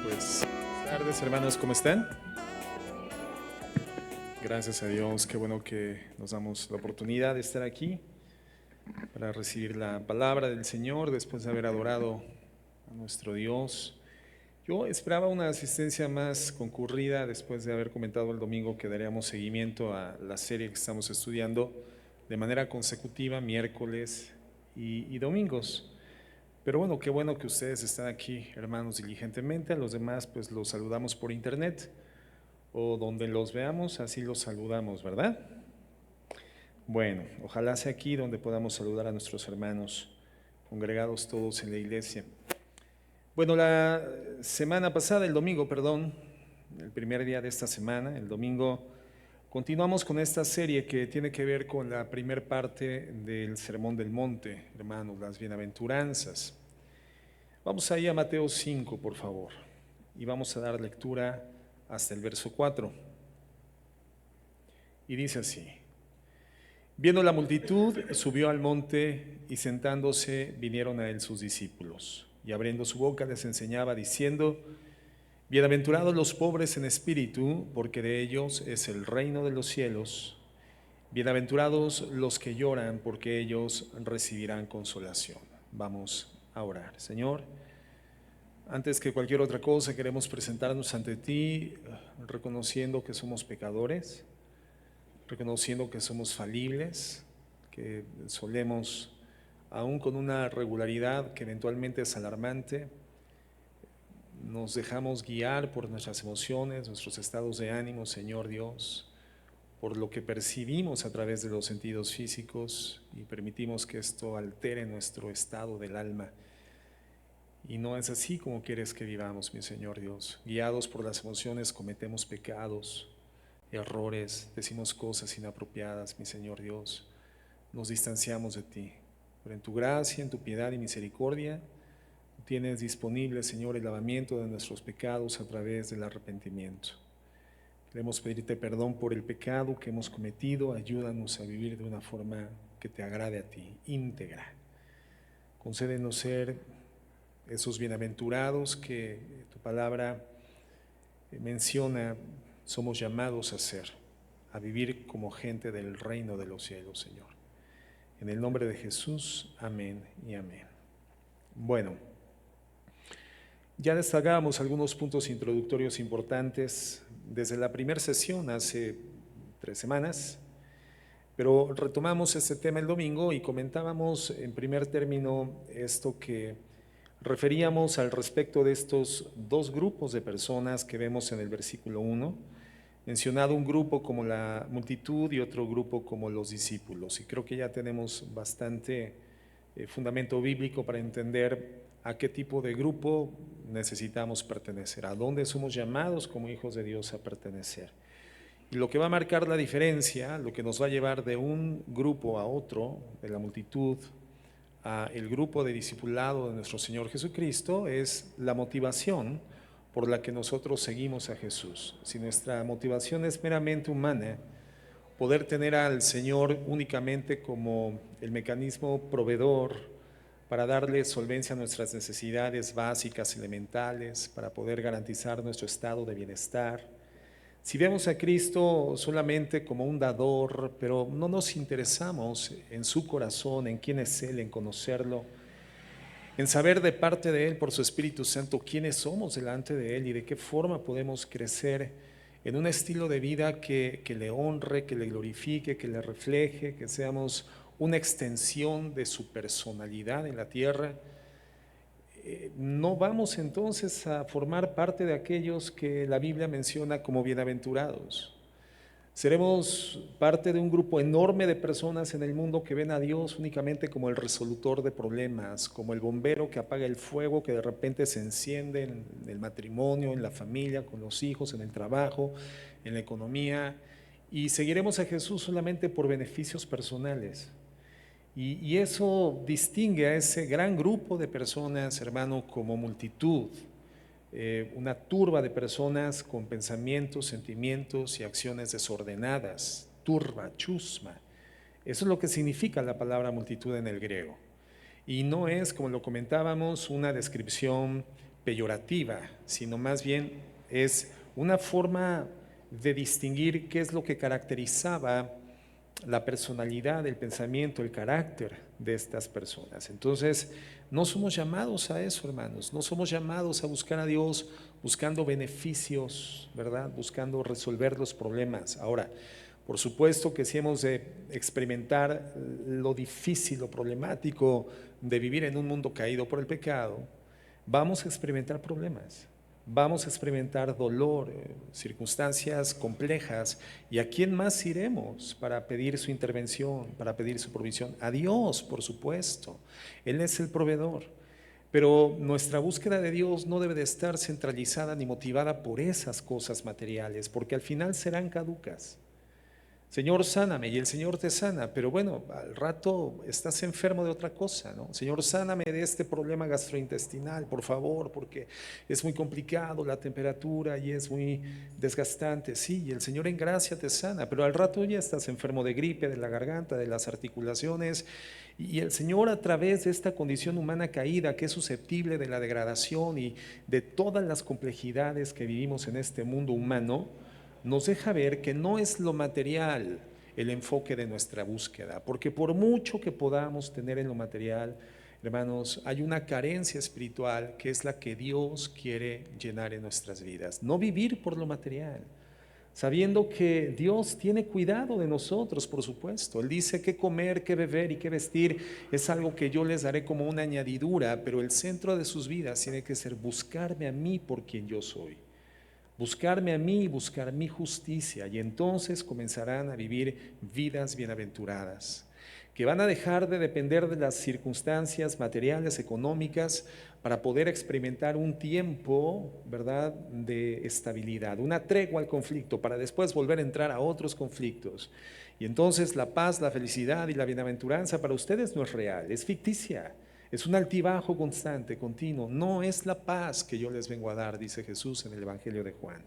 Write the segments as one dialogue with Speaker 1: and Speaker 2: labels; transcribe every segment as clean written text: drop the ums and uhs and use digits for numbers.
Speaker 1: Pues, buenas tardes, hermanos, ¿cómo están? Gracias a Dios, qué bueno que nos damos la oportunidad de estar aquí para recibir la palabra del Señor después de haber adorado a nuestro Dios. Yo esperaba una asistencia más concurrida después de haber comentado el domingo que daríamos seguimiento a la serie que estamos estudiando de manera consecutiva, miércoles y domingos. Pero qué bueno que ustedes están aquí, hermanos, diligentemente. A los demás, pues los saludamos por internet o donde los veamos, así los saludamos, ¿verdad? Bueno, ojalá sea aquí donde podamos saludar a nuestros hermanos congregados todos en la iglesia. Bueno, la semana pasada, el domingo, perdón, el primer día de esta semana, el domingo, continuamos con esta serie que tiene que ver con la primer parte del Sermón del Monte, hermanos, las bienaventuranzas. Vamos ahí a Mateo 5, por favor, y vamos a dar lectura hasta el verso 4. Y dice así: viendo la multitud, subió al monte y sentándose vinieron a él sus discípulos. Y abriendo su boca les enseñaba diciendo: bienaventurados los pobres en espíritu, porque de ellos es el reino de los cielos. Bienaventurados los que lloran, porque ellos recibirán consolación. Vamos a orar. Señor, antes que cualquier otra cosa queremos presentarnos ante ti reconociendo que somos pecadores, reconociendo que somos falibles, que solemos, aún con una regularidad que eventualmente es alarmante, nos dejamos guiar por nuestras emociones, nuestros estados de ánimo, Señor Dios, por lo que percibimos a través de los sentidos físicos y permitimos que esto altere nuestro estado del alma. Y no es así como quieres que vivamos, mi Señor Dios. Guiados por las emociones cometemos pecados, errores, decimos cosas inapropiadas, mi Señor Dios. Nos distanciamos de ti. Pero en tu gracia, en tu piedad y misericordia, tienes disponible, Señor, el lavamiento de nuestros pecados a través del arrepentimiento. Queremos pedirte perdón por el pecado que hemos cometido. Ayúdanos a vivir de una forma que te agrade a ti, íntegra. Concédenos ser esos bienaventurados que tu palabra menciona, somos llamados a ser, a vivir como gente del reino de los cielos, Señor. En el nombre de Jesús, amén y amén. Bueno, ya destacábamos algunos puntos introductorios importantes desde la primera sesión hace 3 semanas, pero retomamos este tema el domingo y comentábamos en primer término esto que referíamos al respecto de estos dos grupos de personas que vemos en el versículo 1, mencionado un grupo como la multitud y otro grupo como los discípulos. Y creo que ya tenemos bastante fundamento bíblico para entender a qué tipo de grupo necesitamos pertenecer, a dónde somos llamados como hijos de Dios a pertenecer. Y lo que va a marcar la diferencia, lo que nos va a llevar de un grupo a otro, de la multitud a el grupo de discipulado de nuestro Señor Jesucristo, es la motivación por la que nosotros seguimos a Jesús. Si nuestra motivación es meramente humana, poder tener al Señor únicamente como el mecanismo proveedor para darle solvencia a nuestras necesidades básicas, elementales, para poder garantizar nuestro estado de bienestar. Si vemos a Cristo solamente como un dador, pero no nos interesamos en su corazón, en quién es Él, en conocerlo, en saber de parte de Él por su Espíritu Santo quiénes somos delante de Él y de qué forma podemos crecer en un estilo de vida que le honre, que le glorifique, que le refleje, que seamos una extensión de su personalidad en la tierra, no vamos entonces a formar parte de aquellos que la Biblia menciona como bienaventurados. Seremos parte de un grupo enorme de personas en el mundo que ven a Dios únicamente como el resolutor de problemas, como el bombero que apaga el fuego que de repente se enciende en el matrimonio, en la familia, con los hijos, en el trabajo, en la economía, y seguiremos a Jesús solamente por beneficios personales. Y eso distingue a ese gran grupo de personas, hermano, como multitud, una turba de personas con pensamientos, sentimientos y acciones desordenadas, turba, chusma. Eso es lo que significa la palabra multitud en el griego. Y no es, como lo comentábamos, una descripción peyorativa, sino más bien es una forma de distinguir qué es lo que caracterizaba la personalidad, el pensamiento, el carácter de estas personas. Entonces, no somos llamados a eso, hermanos, no somos llamados a buscar a Dios buscando beneficios, ¿verdad? Buscando resolver los problemas. Ahora, por supuesto que si hemos de experimentar lo difícil, lo problemático de vivir en un mundo caído por el pecado, vamos a experimentar problemas. Vamos a experimentar dolor, circunstancias complejas. ¿Y a quién más iremos para pedir su intervención, para pedir su provisión? A Dios, por supuesto. Él es el proveedor. Pero nuestra búsqueda de Dios no debe de estar centralizada ni motivada por esas cosas materiales, porque al final serán caducas. Señor, sáname, y el Señor te sana, pero bueno, al rato estás enfermo de otra cosa, ¿no? Señor, sáname de este problema gastrointestinal, por favor, porque es muy complicado la temperatura y es muy desgastante. Sí, y el Señor en gracia te sana, pero al rato ya estás enfermo de gripe, de la garganta, de las articulaciones, y el Señor, a través de esta condición humana caída que es susceptible de la degradación y de todas las complejidades que vivimos en este mundo humano, nos deja ver que no es lo material el enfoque de nuestra búsqueda, porque por mucho que podamos tener en lo material, hermanos, hay una carencia espiritual que es la que Dios quiere llenar en nuestras vidas. No vivir por lo material, sabiendo que Dios tiene cuidado de nosotros, por supuesto. Él dice que comer, que beber y que vestir es algo que yo les daré como una añadidura, pero el centro de sus vidas tiene que ser buscarme a mí por quien yo soy. Buscarme a mí y buscar mi justicia, y entonces comenzarán a vivir vidas bienaventuradas, que van a dejar de depender de las circunstancias materiales, económicas, para poder experimentar un tiempo, ¿verdad?, de estabilidad, una tregua al conflicto, para después volver a entrar a otros conflictos. Y entonces la paz, la felicidad y la bienaventuranza para ustedes no es real, es ficticia. Es un altibajo constante, continuo. No es la paz que yo les vengo a dar, dice Jesús en el Evangelio de Juan.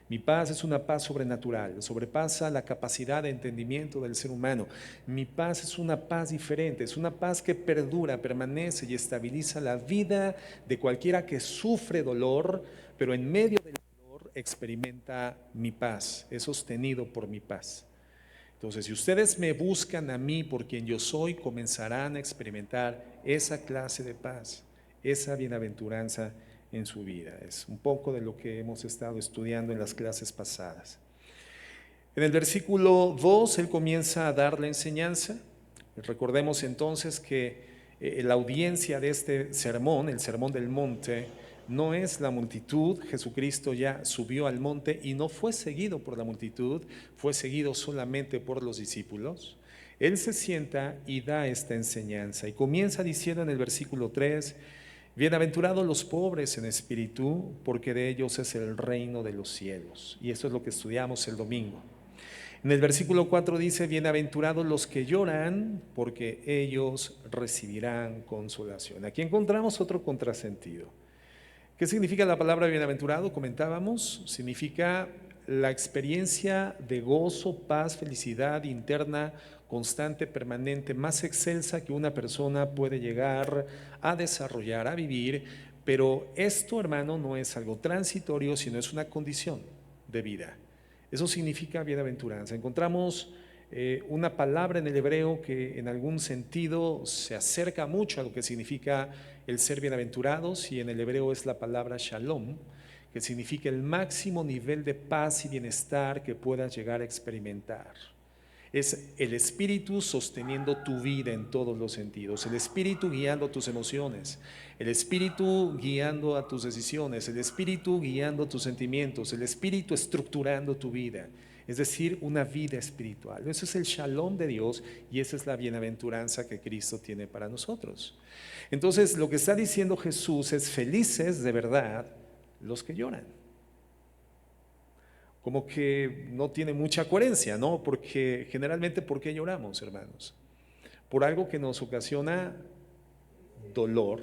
Speaker 1: Mi paz es una paz sobrenatural, sobrepasa la capacidad de entendimiento del ser humano. Mi paz es una paz diferente, es una paz que perdura, permanece y estabiliza la vida de cualquiera que sufre dolor, pero en medio del dolor experimenta mi paz, es sostenido por mi paz. Entonces, si ustedes me buscan a mí por quien yo soy, comenzarán a experimentar esa clase de paz, esa bienaventuranza en su vida. Es un poco de lo que hemos estado estudiando en las clases pasadas. En el versículo 2, él comienza a dar la enseñanza. Recordemos entonces que la audiencia de este sermón, el sermón del monte, no es la multitud. Jesucristo ya subió al monte y no fue seguido por la multitud, fue seguido solamente por los discípulos. Él se sienta y da esta enseñanza y comienza diciendo en el versículo 3: bienaventurados los pobres en espíritu, porque de ellos es el reino de los cielos. Y eso es lo que estudiamos el domingo. En el versículo 4 dice: bienaventurados los que lloran, porque ellos recibirán consolación. Aquí encontramos otro contrasentido. ¿Qué significa la palabra bienaventurado? Comentábamos, significa la experiencia de gozo, paz, felicidad interna, constante, permanente, más excelsa que una persona puede llegar a desarrollar, a vivir. Pero esto, hermano, no es algo transitorio, sino es una condición de vida. Eso significa bienaventuranza. Encontramos una palabra en el hebreo que en algún sentido se acerca mucho a lo que significa el ser bienaventurados, y en el hebreo es la palabra shalom, que significa el máximo nivel de paz y bienestar que puedas llegar a experimentar. Es el Espíritu sosteniendo tu vida en todos los sentidos, el Espíritu guiando tus emociones, el Espíritu guiando a tus decisiones, el Espíritu guiando tus sentimientos, el Espíritu estructurando tu vida, es decir, una vida espiritual. Eso es el shalom de Dios, y esa es la bienaventuranza que Cristo tiene para nosotros. Entonces, lo que está diciendo Jesús es: felices de verdad los que lloran. Como que no tiene mucha coherencia, ¿no? Porque generalmente, ¿por qué lloramos, hermanos? Por algo que nos ocasiona dolor,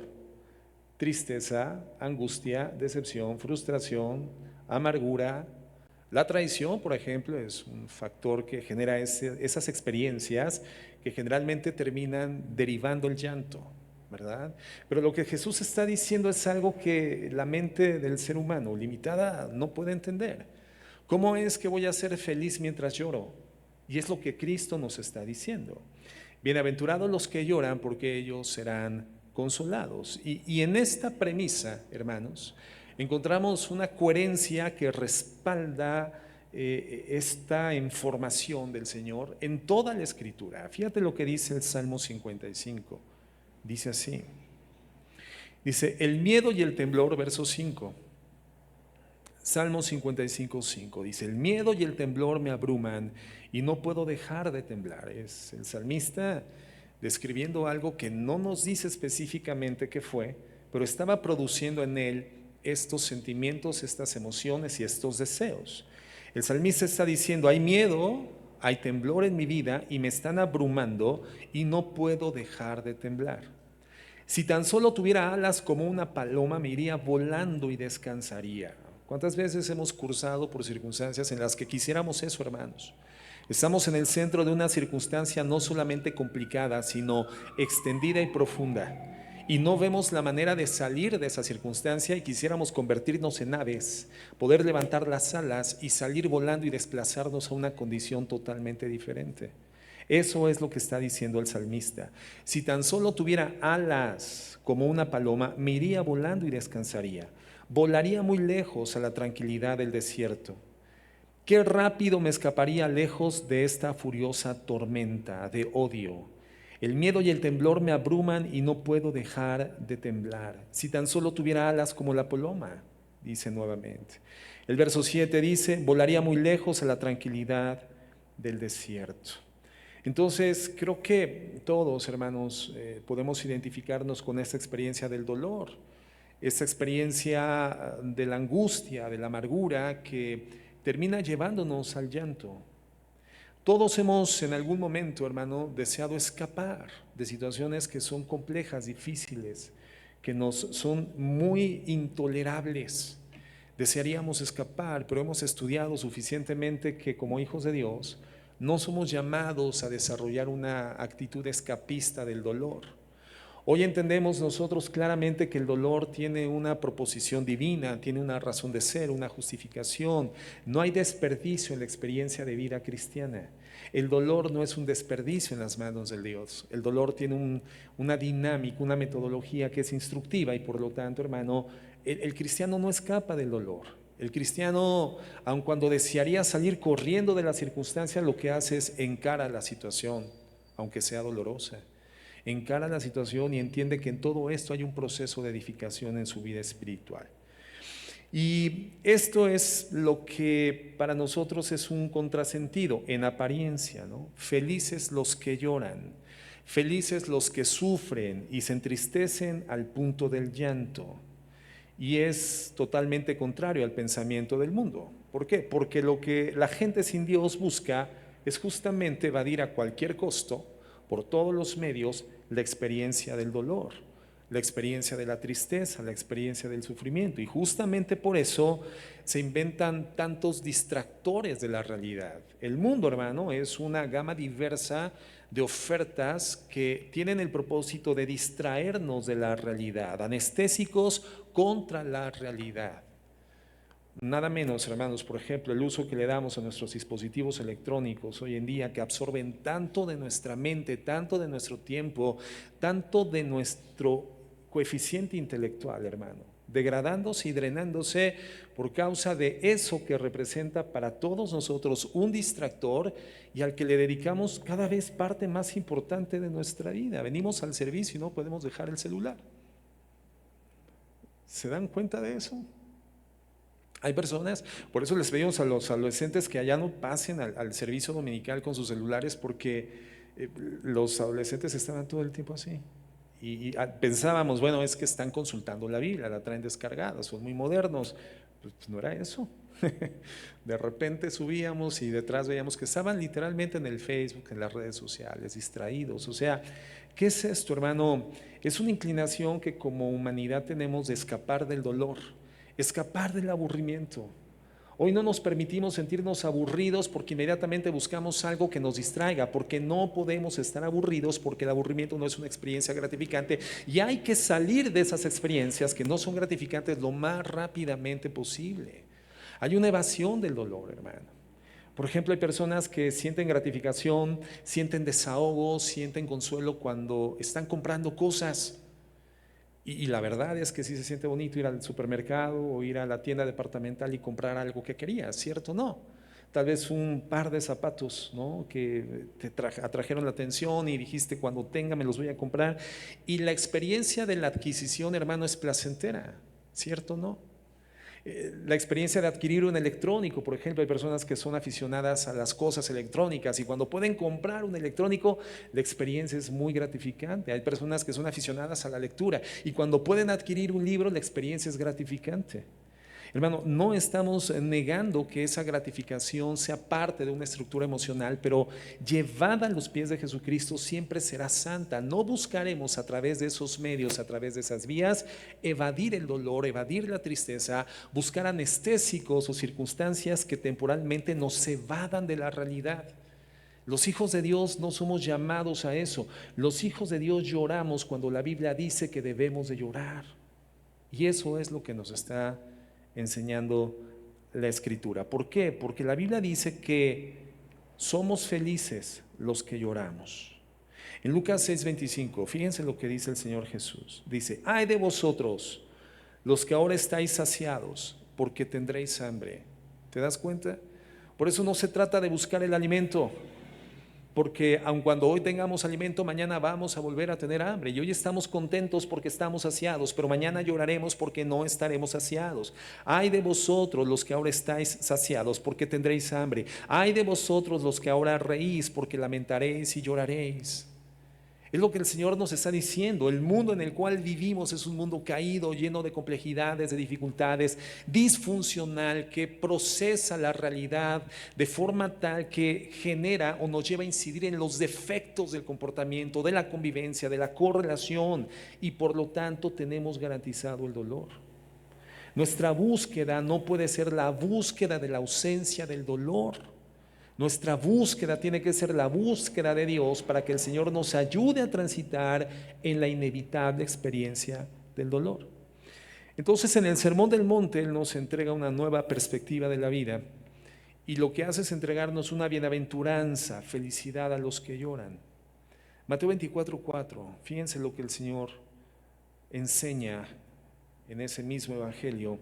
Speaker 1: tristeza, angustia, decepción, frustración, amargura. La traición, por ejemplo, es un factor que genera esas experiencias que generalmente terminan derivando el llanto. ¿verdad? Pero lo que Jesús está diciendo es algo que la mente del ser humano limitada no puede entender. ¿Cómo es que voy a ser feliz mientras lloro? Y es lo que Cristo nos está diciendo. Bienaventurados los que lloran, porque ellos serán consolados. Y en esta premisa, hermanos, encontramos una coherencia que respalda esta información del Señor en toda la Escritura. Fíjate lo que dice el Salmo 55. Dice así. Dice, el miedo y el temblor, verso 5. Salmo 55, 5 dice, el miedo y el temblor me abruman y no puedo dejar de temblar. Es el salmista describiendo algo que no nos dice específicamente qué fue, pero estaba produciendo en él estos sentimientos, estas emociones y estos deseos. El salmista está diciendo, hay miedo, hay temblor en mi vida y me están abrumando y no puedo dejar de temblar. Si tan solo tuviera alas como una paloma, me iría volando y descansaría. ¿Cuántas veces hemos cursado por circunstancias en las que quisiéramos eso, hermanos? Estamos en el centro de una circunstancia no solamente complicada, sino extendida y profunda. Y no vemos la manera de salir de esa circunstancia y quisiéramos convertirnos en aves, poder levantar las alas y salir volando y desplazarnos a una condición totalmente diferente. Eso es lo que está diciendo el salmista. Si tan solo tuviera alas como una paloma, me iría volando y descansaría. Volaría muy lejos a la tranquilidad del desierto. Qué rápido me escaparía lejos de esta furiosa tormenta de odio. El miedo y el temblor me abruman y no puedo dejar de temblar. Si tan solo tuviera alas como la paloma, dice nuevamente. El verso 7 dice, volaría muy lejos a la tranquilidad del desierto. Entonces, creo que todos, hermanos, podemos identificarnos con esta experiencia del dolor, esta experiencia de la angustia, de la amargura que termina llevándonos al llanto. Todos hemos en algún momento, hermano, deseado escapar de situaciones que son complejas, difíciles, que nos son muy intolerables. Desearíamos escapar, pero hemos estudiado suficientemente que como hijos de Dios no somos llamados a desarrollar una actitud escapista del dolor. Hoy entendemos nosotros claramente que el dolor tiene una proposición divina, tiene una razón de ser, una justificación. No hay desperdicio en la experiencia de vida cristiana. El dolor no es un desperdicio en las manos de Dios. El dolor tiene una dinámica, una metodología que es instructiva y por lo tanto, hermano, el cristiano no escapa del dolor. El cristiano, aun cuando desearía salir corriendo de la circunstancia, lo que hace es encara la situación, aunque sea dolorosa. Encara la situación y entiende que en todo esto hay un proceso de edificación en su vida espiritual. Y esto es lo que para nosotros es un contrasentido en apariencia, ¿no? Felices los que lloran, felices los que sufren y se entristecen al punto del llanto. Y es totalmente contrario al pensamiento del mundo. ¿Por qué? Porque lo que la gente sin Dios busca es justamente evadir a cualquier costo, por todos los medios, la experiencia del dolor, la experiencia de la tristeza, la experiencia del sufrimiento. Y justamente por eso se inventan tantos distractores de la realidad. El mundo, hermano, es una gama diversa de ofertas que tienen el propósito de distraernos de la realidad, anestésicos contra la realidad. Nada menos, hermanos, por ejemplo, el uso que le damos a nuestros dispositivos electrónicos hoy en día, que absorben tanto de nuestra mente, tanto de nuestro tiempo, tanto de nuestro coeficiente intelectual, hermano, degradándose y drenándose por causa de eso que representa para todos nosotros un distractor y al que le dedicamos cada vez parte más importante de nuestra vida. Venimos al servicio y no podemos dejar el celular. ¿Se dan cuenta de eso? Hay personas, por eso les pedimos a los adolescentes que allá no pasen al servicio dominical con sus celulares, porque los adolescentes estaban todo el tiempo así. Y pensábamos, bueno, es que están consultando la Biblia, la traen descargada, son muy modernos. Pues no era eso. De repente subíamos y detrás veíamos que estaban literalmente en el Facebook, en las redes sociales, distraídos. O sea, ¿qué es esto, hermano? Es una inclinación que como humanidad tenemos de escapar del dolor, escapar del aburrimiento. Hoy no nos permitimos sentirnos aburridos porque inmediatamente buscamos algo que nos distraiga, porque no podemos estar aburridos, porque el aburrimiento no es una experiencia gratificante y hay que salir de esas experiencias que no son gratificantes lo más rápidamente posible. Hay una evasión del dolor, hermano. Por ejemplo, hay personas que sienten gratificación, sienten desahogo, sienten consuelo cuando están comprando cosas. Y la verdad es que sí se siente bonito ir al supermercado o ir a la tienda departamental y comprar algo que querías, ¿cierto? No. Tal vez un par de zapatos, ¿no? Que te atrajeron la atención y dijiste, cuando tenga me los voy a comprar. Y la experiencia de la adquisición, hermano, es placentera, ¿cierto? ¿No? La experiencia de adquirir un electrónico, por ejemplo, hay personas que son aficionadas a las cosas electrónicas y cuando pueden comprar un electrónico, la experiencia es muy gratificante. Hay personas que son aficionadas a la lectura y cuando pueden adquirir un libro, la experiencia es gratificante. Hermano, no estamos negando que esa gratificación sea parte de una estructura emocional, pero llevada a los pies de Jesucristo siempre será santa. No buscaremos a través de esos medios, a través de esas vías, evadir el dolor, evadir la tristeza, buscar anestésicos o circunstancias que temporalmente nos evadan de la realidad. Los hijos de Dios no somos llamados a eso. Los hijos de Dios lloramos cuando la Biblia dice que debemos de llorar. Y eso es lo que nos está enseñando la Escritura. ¿Por qué? Porque la Biblia dice que somos felices los que lloramos. En Lucas 6:25, fíjense lo que dice el Señor Jesús. Dice, ay de vosotros, los que ahora estáis saciados, porque tendréis hambre. ¿Te das cuenta? Por eso no se trata de buscar el alimento, porque aun cuando hoy tengamos alimento, mañana vamos a volver a tener hambre. Y hoy estamos contentos porque estamos saciados, pero mañana lloraremos porque no estaremos saciados. Ay de vosotros los que ahora estáis saciados, porque tendréis hambre. Ay de vosotros los que ahora reís, porque lamentaréis y lloraréis. Es lo que el Señor nos está diciendo. El mundo en el cual vivimos es un mundo caído, lleno de complejidades, de dificultades, disfuncional, que procesa la realidad de forma tal que genera o nos lleva a incidir en los defectos del comportamiento, de la convivencia, de la correlación, y por lo tanto tenemos garantizado el dolor. Nuestra búsqueda no puede ser la búsqueda de la ausencia del dolor. Nuestra búsqueda tiene que ser la búsqueda de Dios para que el Señor nos ayude a transitar en la inevitable experiencia del dolor. Entonces, en el Sermón del Monte, Él nos entrega una nueva perspectiva de la vida y lo que hace es entregarnos una bienaventuranza, felicidad a los que lloran. Mateo 24:4, fíjense lo que el Señor enseña en ese mismo evangelio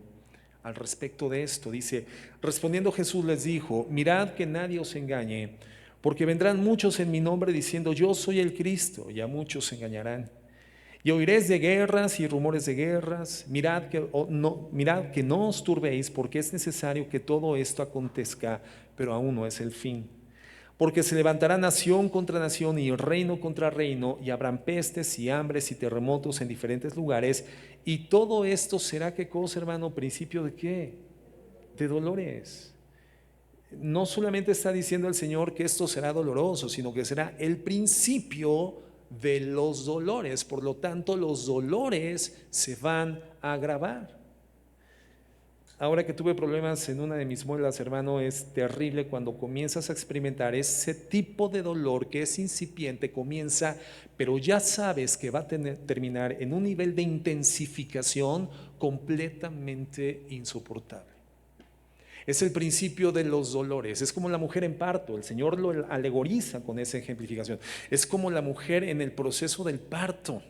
Speaker 1: al respecto de esto. Dice, respondiendo Jesús les dijo, mirad que nadie os engañe, porque vendrán muchos en mi nombre diciendo yo soy el Cristo, y a muchos se engañarán. Y oiréis de guerras y rumores de guerras. Mirad que no os turbéis, porque es necesario que todo esto acontezca, pero aún no es el fin. Porque se levantará nación contra nación y reino contra reino, y habrán pestes y hambres y terremotos en diferentes lugares. Y todo esto será, ¿qué cosa, hermano? ¿Principio de qué? De dolores. No solamente está diciendo el Señor que esto será doloroso, sino que será el principio de los dolores. Por lo tanto, los dolores se van a agravar. Ahora que tuve problemas en una de mis muelas, hermano, es terrible cuando comienzas a experimentar ese tipo de dolor que es incipiente, comienza, pero ya sabes que va a terminar en un nivel de intensificación completamente insoportable. Es el principio de los dolores. Es como la mujer en parto. El Señor lo alegoriza con esa ejemplificación. Es como la mujer en el proceso del parto.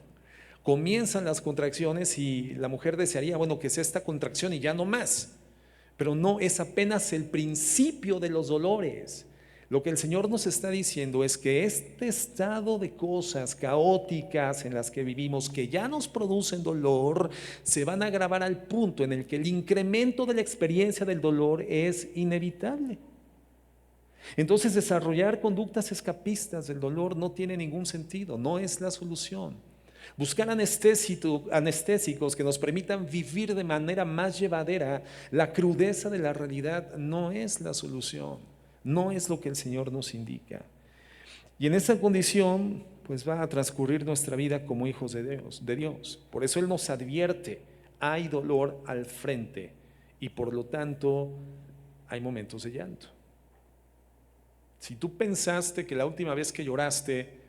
Speaker 1: Comienzan las contracciones y la mujer desearía, bueno, que sea esta contracción y ya no más. Pero no, es apenas el principio de los dolores. Lo que el Señor nos está diciendo es que este estado de cosas caóticas en las que vivimos, que ya nos producen dolor, se van a agravar al punto en el que el incremento de la experiencia del dolor es inevitable. Entonces, desarrollar conductas escapistas del dolor no tiene ningún sentido, no es la solución. Buscar anestésicos que nos permitan vivir de manera más llevadera la crudeza de la realidad no es la solución, no es lo que el Señor nos indica. Y en esta condición, pues va a transcurrir nuestra vida como hijos de Dios. Por eso Él nos advierte, hay dolor al frente y por lo tanto hay momentos de llanto. Si tú pensaste que la última vez que lloraste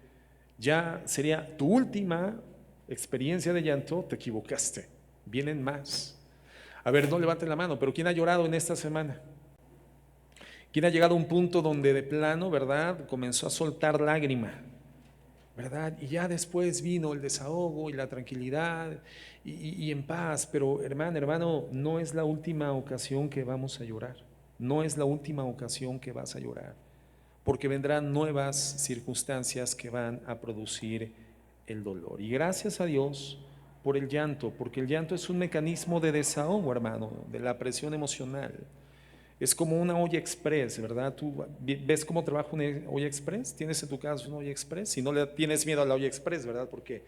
Speaker 1: ya sería tu última experiencia de llanto, te equivocaste. Vienen más. A ver, no levanten la mano, pero ¿quién ha llorado en esta semana? ¿Quién ha llegado a un punto donde de plano, verdad, comenzó a soltar lágrima? ¿Verdad? Y ya después vino el desahogo y la tranquilidad y en paz. Pero hermano, no es la última ocasión que vamos a llorar. No es la última ocasión que vas a llorar, porque vendrán nuevas circunstancias que van a producir el dolor. Y gracias a Dios por el llanto, porque el llanto es un mecanismo de desahogo, hermano, de la presión emocional. Es como una olla express, ¿verdad? Tú ves cómo trabaja una olla express. ¿Tienes en tu casa una olla express? Si no le tienes miedo a la olla express, ¿verdad? Porque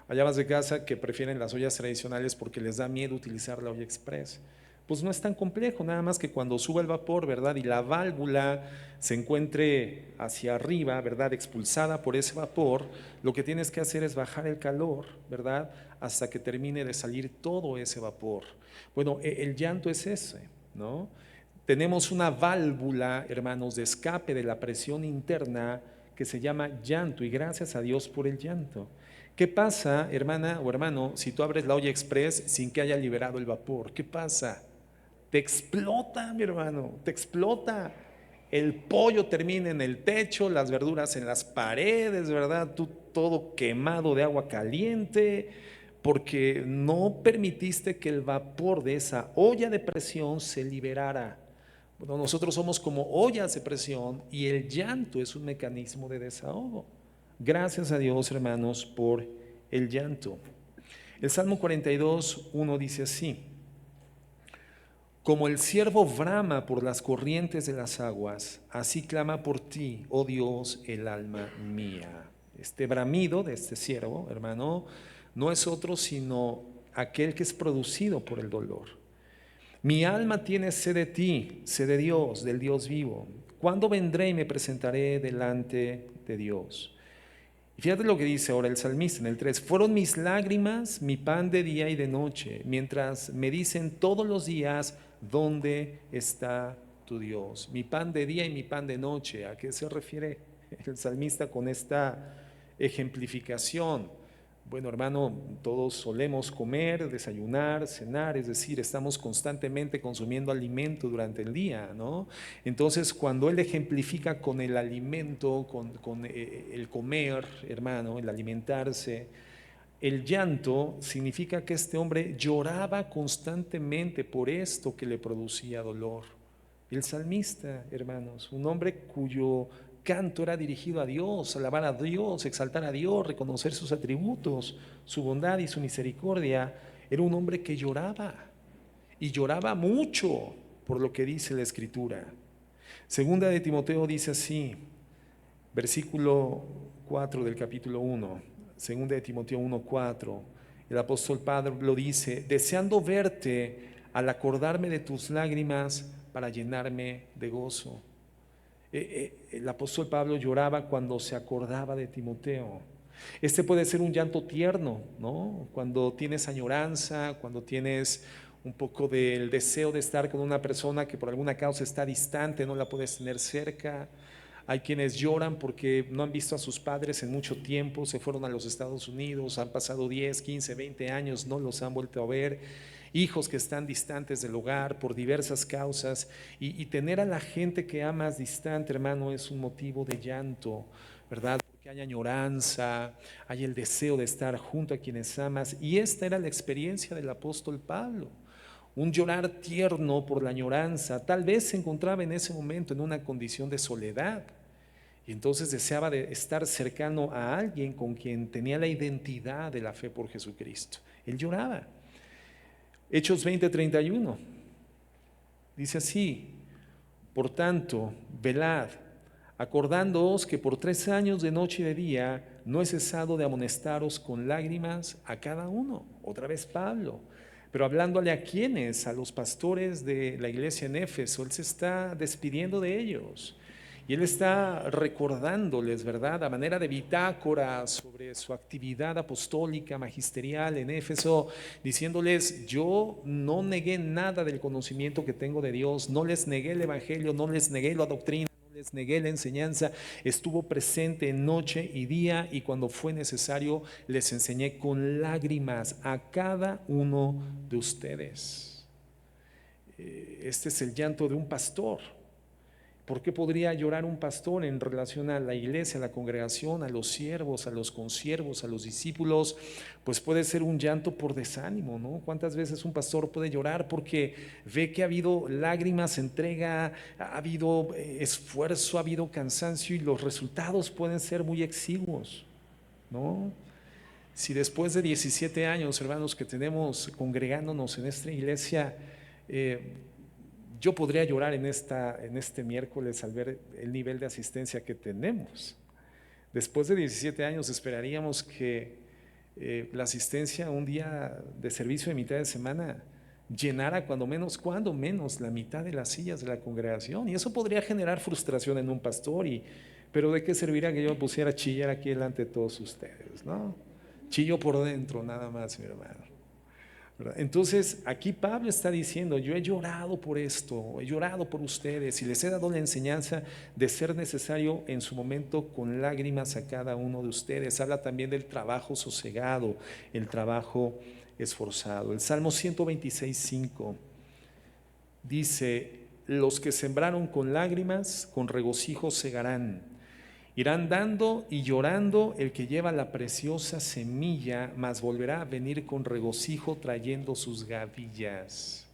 Speaker 1: hay amas de casa que prefieren las ollas tradicionales porque les da miedo utilizar la olla express. Pues no es tan complejo, nada más que cuando suba el vapor, ¿verdad? Y la válvula se encuentre hacia arriba, ¿verdad? Expulsada por ese vapor, lo que tienes que hacer es bajar el calor, ¿verdad? Hasta que termine de salir todo ese vapor. Bueno, el llanto es ese, ¿no? Tenemos una válvula, hermanos, de escape de la presión interna que se llama llanto, y gracias a Dios por el llanto. ¿Qué pasa, hermana o hermano, si tú abres la olla express sin que haya liberado el vapor? ¿Qué pasa? Te explota, mi hermano, te explota. El pollo termina en el techo, las verduras en las paredes, ¿verdad? Tú todo quemado de agua caliente, porque no permitiste que el vapor de esa olla de presión se liberara. Bueno, nosotros somos como ollas de presión y el llanto es un mecanismo de desahogo. Gracias a Dios, hermanos, por el llanto. El Salmo 42:1 dice así: como el ciervo brama por las corrientes de las aguas, así clama por ti, oh Dios, el alma mía. Este bramido de este ciervo, hermano, no es otro sino aquel que es producido por el dolor. Mi alma tiene sed de ti, sed de Dios, del Dios vivo. ¿Cuándo vendré y me presentaré delante de Dios? Y fíjate lo que dice ahora el salmista en el 3: fueron mis lágrimas mi pan de día y de noche, mientras me dicen todos los días, ¿dónde está tu Dios? Mi pan de día y mi pan de noche. ¿A qué se refiere el salmista con esta ejemplificación? Bueno, hermano, todos solemos comer, desayunar, cenar, es decir, estamos constantemente consumiendo alimento durante el día, ¿no? Entonces, cuando él ejemplifica con el alimento, con el comer, hermano, el alimentarse, el llanto significa que este hombre lloraba constantemente por esto que le producía dolor. El salmista, hermanos, un hombre cuyo canto era dirigido a Dios, alabar a Dios, exaltar a Dios, reconocer sus atributos, su bondad y su misericordia, era un hombre que lloraba y lloraba mucho por lo que dice la Escritura. Segunda de Timoteo dice así, versículo 4 del capítulo 1, segunda de Timoteo 1:4, el apóstol Pablo dice: deseando verte al acordarme de tus lágrimas para llenarme de gozo. El apóstol Pablo lloraba cuando se acordaba de Timoteo. Este puede ser un llanto tierno, ¿no? Cuando tienes añoranza, cuando tienes un poco del deseo de estar con una persona que por alguna causa está distante, no la puedes tener cerca. Hay quienes lloran porque no han visto a sus padres en mucho tiempo, se fueron a los Estados Unidos, han pasado 10, 15, 20 años, no los han vuelto a ver. Hijos que están distantes del hogar por diversas causas, y tener a la gente que amas distante, hermano, es un motivo de llanto, ¿verdad? Porque hay añoranza, hay el deseo de estar junto a quienes amas, y esta era la experiencia del apóstol Pablo. Un llorar tierno por la añoranza. Tal vez se encontraba en ese momento en una condición de soledad y entonces deseaba de estar cercano a alguien con quien tenía la identidad de la fe por Jesucristo. Él lloraba. Hechos 20:31 dice así: por tanto, velad, acordándoos que por 3 años de noche y de día no he cesado de amonestaros con lágrimas a cada uno. Otra vez Pablo, pero hablándole a quienes, a los pastores de la iglesia en Éfeso. Él se está despidiendo de ellos Y él está recordándoles, ¿verdad?, a manera de bitácora sobre su actividad apostólica, magisterial en Éfeso, diciéndoles: yo no negué nada del conocimiento que tengo de Dios, no les negué el evangelio, no les negué la doctrina, no les negué la enseñanza, estuvo presente noche y día, y cuando fue necesario les enseñé con lágrimas a cada uno de ustedes. Este es el llanto de un pastor. ¿Por qué podría llorar un pastor en relación a la iglesia, a la congregación, a los siervos, a los consiervos, a los discípulos? Pues puede ser un llanto por desánimo, ¿no? ¿Cuántas veces un pastor puede llorar porque ve que ha habido lágrimas, entrega, ha habido esfuerzo, ha habido cansancio, y los resultados pueden ser muy exiguos, ¿no? Si después de 17 años, hermanos, que tenemos congregándonos en esta iglesia, yo podría llorar en este miércoles al ver el nivel de asistencia que tenemos. Después de 17 años esperaríamos que la asistencia un día de servicio de mitad de semana llenara cuando menos la mitad de las sillas de la congregación, y eso podría generar frustración en un pastor. Pero ¿de qué serviría que yo me pusiera a chillar aquí delante de todos ustedes, no? Chillo por dentro nada más, mi hermano. Entonces aquí Pablo está diciendo: yo he llorado por esto, he llorado por ustedes, y les he dado la enseñanza de ser necesario en su momento con lágrimas a cada uno de ustedes. Habla también del trabajo sosegado, el trabajo esforzado. El Salmo 126:5 dice: los que sembraron con lágrimas, con regocijo segarán. Irán dando y llorando el que lleva la preciosa semilla, mas volverá a venir con regocijo trayendo sus gavillas.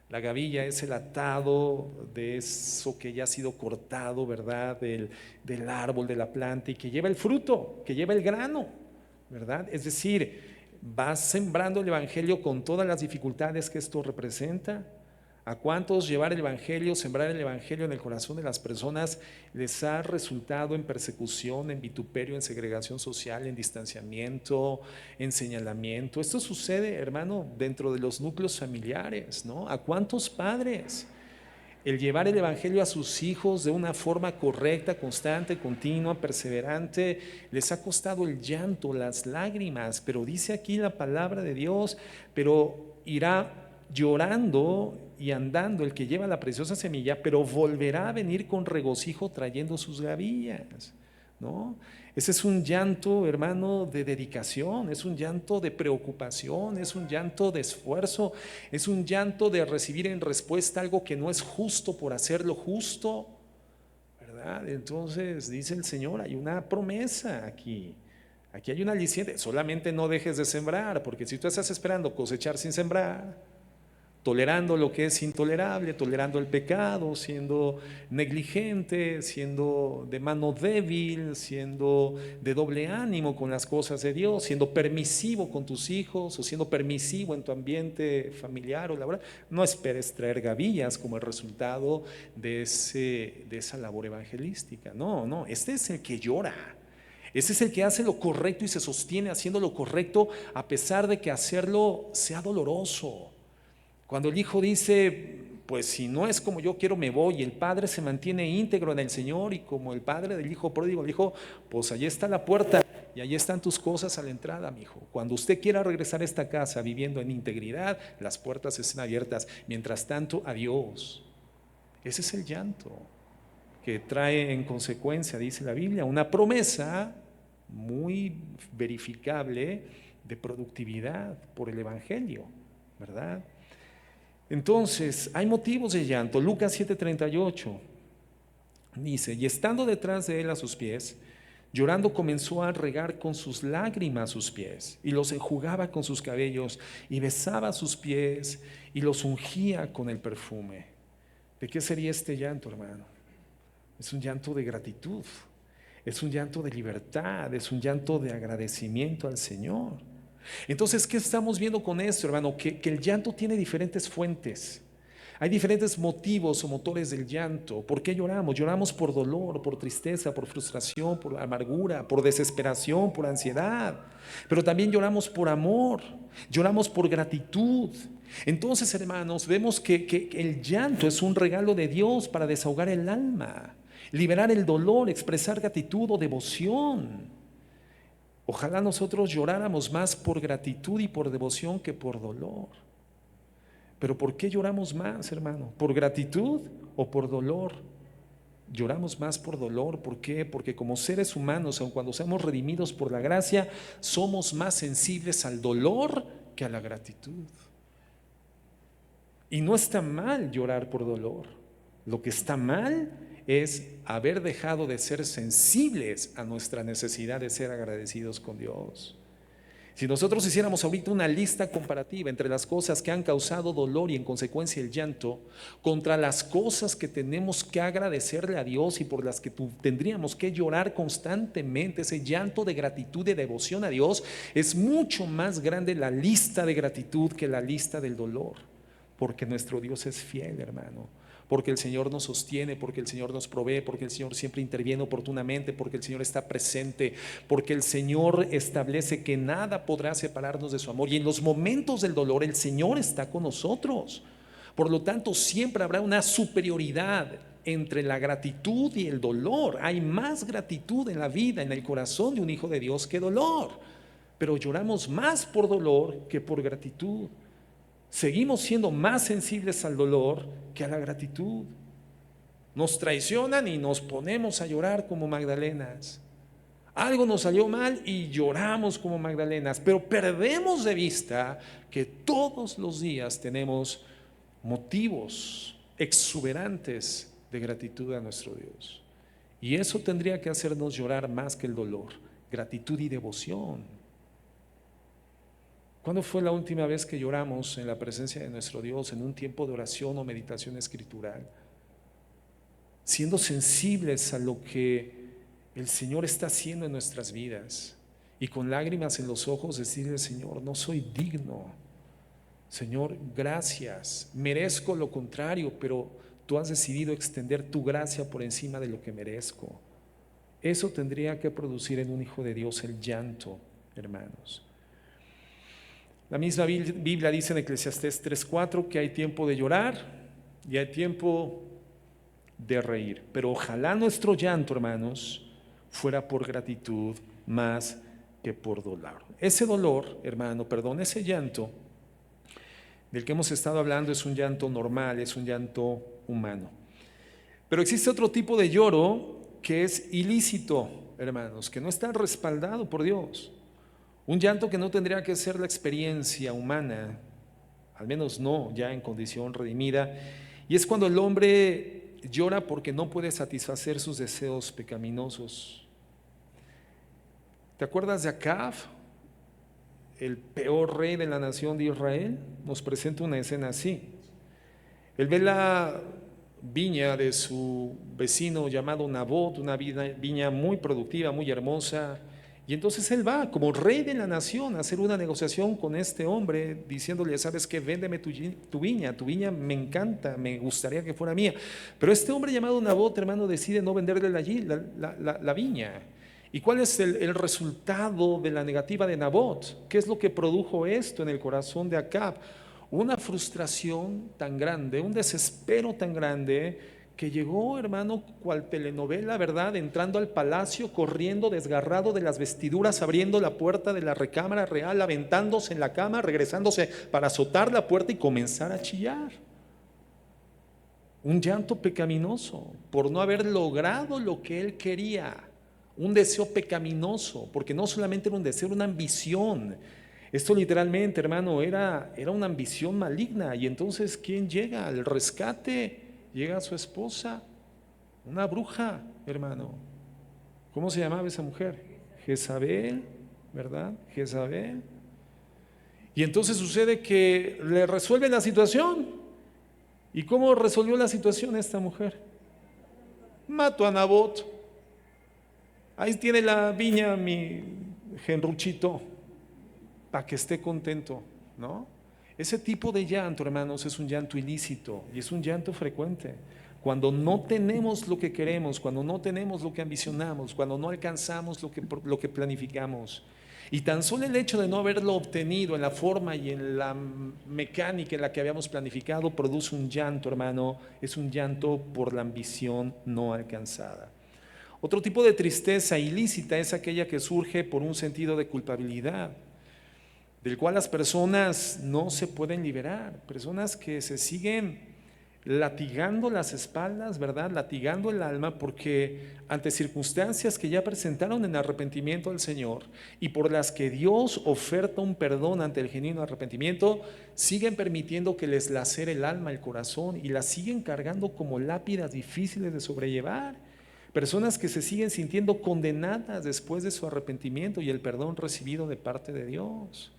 Speaker 1: La gavilla es el atado de eso que ya ha sido cortado, ¿verdad?, del árbol, de la planta, y que lleva el fruto, que lleva el grano, ¿verdad? Es decir, vas sembrando el evangelio con todas las dificultades que esto representa. ¿A cuántos llevar el evangelio, sembrar el evangelio en el corazón de las personas les ha resultado en persecución, en vituperio, en segregación social, en distanciamiento, en señalamiento? Esto sucede, hermano, dentro de los núcleos familiares, ¿no? ¿A cuántos padres el llevar el evangelio a sus hijos de una forma correcta, constante, continua, perseverante, les ha costado el llanto, las lágrimas? Pero dice aquí la palabra de Dios: pero irá llorando y andando el que lleva la preciosa semilla, pero volverá a venir con regocijo trayendo sus gavillas, ¿no? Ese es un llanto, hermano, de dedicación, es un llanto de preocupación, es un llanto de esfuerzo, es un llanto de recibir en respuesta algo que no es justo por hacerlo justo, ¿verdad? Entonces dice el Señor: hay una promesa aquí. Aquí hay una aliciente. Solamente no dejes de sembrar, porque si tú estás esperando cosechar sin sembrar, tolerando lo que es intolerable, tolerando el pecado, siendo negligente, siendo de mano débil, siendo de doble ánimo con las cosas de Dios, siendo permisivo con tus hijos o siendo permisivo en tu ambiente familiar o laboral, no esperes traer gavillas como el resultado de esa labor evangelística. No, este es el que llora. Ese es el que hace lo correcto y se sostiene haciendo lo correcto a pesar de que hacerlo sea doloroso. Cuando el hijo dice: pues si no es como yo quiero, me voy, y el padre se mantiene íntegro en el Señor, y como el padre del hijo pródigo le dijo: pues allí está la puerta y allí están tus cosas a la entrada, mi hijo. Cuando usted quiera regresar a esta casa viviendo en integridad, las puertas están abiertas. Mientras tanto, adiós. Ese es el llanto que trae en consecuencia, dice la Biblia, una promesa muy verificable de productividad por el evangelio, ¿verdad? Entonces, hay motivos de llanto. Lucas 7:38 dice: y estando detrás de él a sus pies, llorando comenzó a regar con sus lágrimas sus pies, y los enjugaba con sus cabellos, y besaba sus pies, y los ungía con el perfume. ¿De qué sería este llanto, hermano? Es un llanto de gratitud, es un llanto de libertad, es un llanto de agradecimiento al Señor. Entonces, ¿qué estamos viendo con esto, hermano? Que el llanto tiene diferentes fuentes. Hay diferentes motivos o motores del llanto. ¿Por qué lloramos? Lloramos por dolor, por tristeza, por frustración, por amargura, por desesperación, por ansiedad. Pero también lloramos por amor, lloramos por gratitud. Entonces, hermanos, vemos que el llanto es un regalo de Dios para desahogar el alma. liberar el dolor, expresar gratitud o devoción. Ojalá nosotros lloráramos más por gratitud y por devoción que por dolor. Pero ¿por qué lloramos más, hermano? ¿Por gratitud o por dolor? Lloramos más por dolor. ¿Por qué? Porque como seres humanos, aun cuando seamos redimidos por la gracia, somos más sensibles al dolor que a la gratitud. Y no está mal llorar por dolor. Lo que está mal es haber dejado de ser sensibles a nuestra necesidad de ser agradecidos con Dios. Si nosotros hiciéramos ahorita una lista comparativa entre las cosas que han causado dolor y en consecuencia el llanto, contra las cosas que tenemos que agradecerle a Dios y por las que tendríamos que llorar constantemente, ese llanto de gratitud y de devoción a Dios, es mucho más grande la lista de gratitud que la lista del dolor, porque nuestro Dios es fiel, hermano. Porque el Señor nos sostiene, porque el Señor nos provee, porque el Señor siempre interviene oportunamente, porque el Señor está presente, porque el Señor establece que nada podrá separarnos de su amor. Y en los momentos del dolor el Señor está con nosotros. Por lo tanto, siempre habrá una superioridad entre la gratitud y el dolor. Hay más gratitud en la vida, en el corazón de un hijo de Dios que dolor. Pero lloramos más por dolor que por gratitud. Seguimos siendo más sensibles al dolor que a la gratitud. Nos traicionan y nos ponemos a llorar como Magdalenas. Algo nos salió mal y lloramos como Magdalenas, pero perdemos de vista que todos los días tenemos motivos exuberantes de gratitud a nuestro Dios. Y eso tendría que hacernos llorar más que el dolor, gratitud y devoción. ¿Cuándo fue la última vez que lloramos en la presencia de nuestro Dios en un tiempo de oración o meditación escritural? Siendo sensibles a lo que el Señor está haciendo en nuestras vidas y con lágrimas en los ojos decirle: Señor, no soy digno. Señor, gracias. Merezco lo contrario, pero tú has decidido extender tu gracia por encima de lo que merezco. Eso tendría que producir en un hijo de Dios el llanto, hermanos. La misma Biblia dice en Eclesiastés 3:4 que hay tiempo de llorar y hay tiempo de reír. Pero ojalá nuestro llanto, hermanos, fuera por gratitud más que por dolor. Ese dolor, hermano, perdón, ese llanto del que hemos estado hablando es un llanto normal, es un llanto humano. Pero existe otro tipo de lloro que es ilícito, hermanos, que no está respaldado por Dios. Un llanto que no tendría que ser la experiencia humana, al menos no ya en condición redimida, y es cuando el hombre llora porque no puede satisfacer sus deseos pecaminosos. ¿Te acuerdas de Acab, el peor rey de la nación de Israel? Nos presenta una escena así. Él ve la viña de su vecino llamado Nabot, una viña muy productiva, muy hermosa. Y entonces él va como rey de la nación a hacer una negociación con este hombre, diciéndole: ¿sabes qué? Véndeme tu viña me encanta, me gustaría que fuera mía. Pero este hombre llamado Nabot, hermano, decide no venderle allí la viña. ¿Y cuál es el resultado de la negativa de Nabot? ¿Qué es lo que produjo esto en el corazón de Acab? Una frustración tan grande, un desespero tan grande, que llegó, hermano, cual telenovela, ¿verdad? Entrando al palacio, corriendo desgarrado de las vestiduras, abriendo la puerta de la recámara real, aventándose en la cama, regresándose para azotar la puerta y comenzar a chillar. Un llanto pecaminoso por no haber logrado lo que él quería. Un deseo pecaminoso, porque no solamente era un deseo, era una ambición. Esto literalmente, hermano, era una ambición maligna. Y entonces, ¿quién llega al rescate? Llega su esposa, una bruja, hermano. ¿Cómo se llamaba esa mujer? Jezabel, ¿verdad? Jezabel. Y entonces sucede que le resuelve la situación. ¿Y cómo resolvió la situación esta mujer? Mató a Nabot. Ahí tiene la viña, mi genruchito, para que esté contento, ¿no? Ese tipo de llanto, hermanos, es un llanto ilícito y es un llanto frecuente. Cuando no tenemos lo que queremos, cuando no tenemos lo que ambicionamos, cuando no alcanzamos lo que planificamos. Y tan solo el hecho de no haberlo obtenido en la forma y en la mecánica en la que habíamos planificado produce un llanto, hermano, es un llanto por la ambición no alcanzada. Otro tipo de tristeza ilícita es aquella que surge por un sentido de culpabilidad, del cual las personas no se pueden liberar, personas que se siguen latigando las espaldas, ¿verdad? Latigando el alma porque ante circunstancias que ya presentaron en arrepentimiento al Señor y por las que Dios oferta un perdón ante el genuino arrepentimiento, siguen permitiendo que les lacere el alma, el corazón y las siguen cargando como lápidas difíciles de sobrellevar. Personas que se siguen sintiendo condenadas después de su arrepentimiento y el perdón recibido de parte de Dios.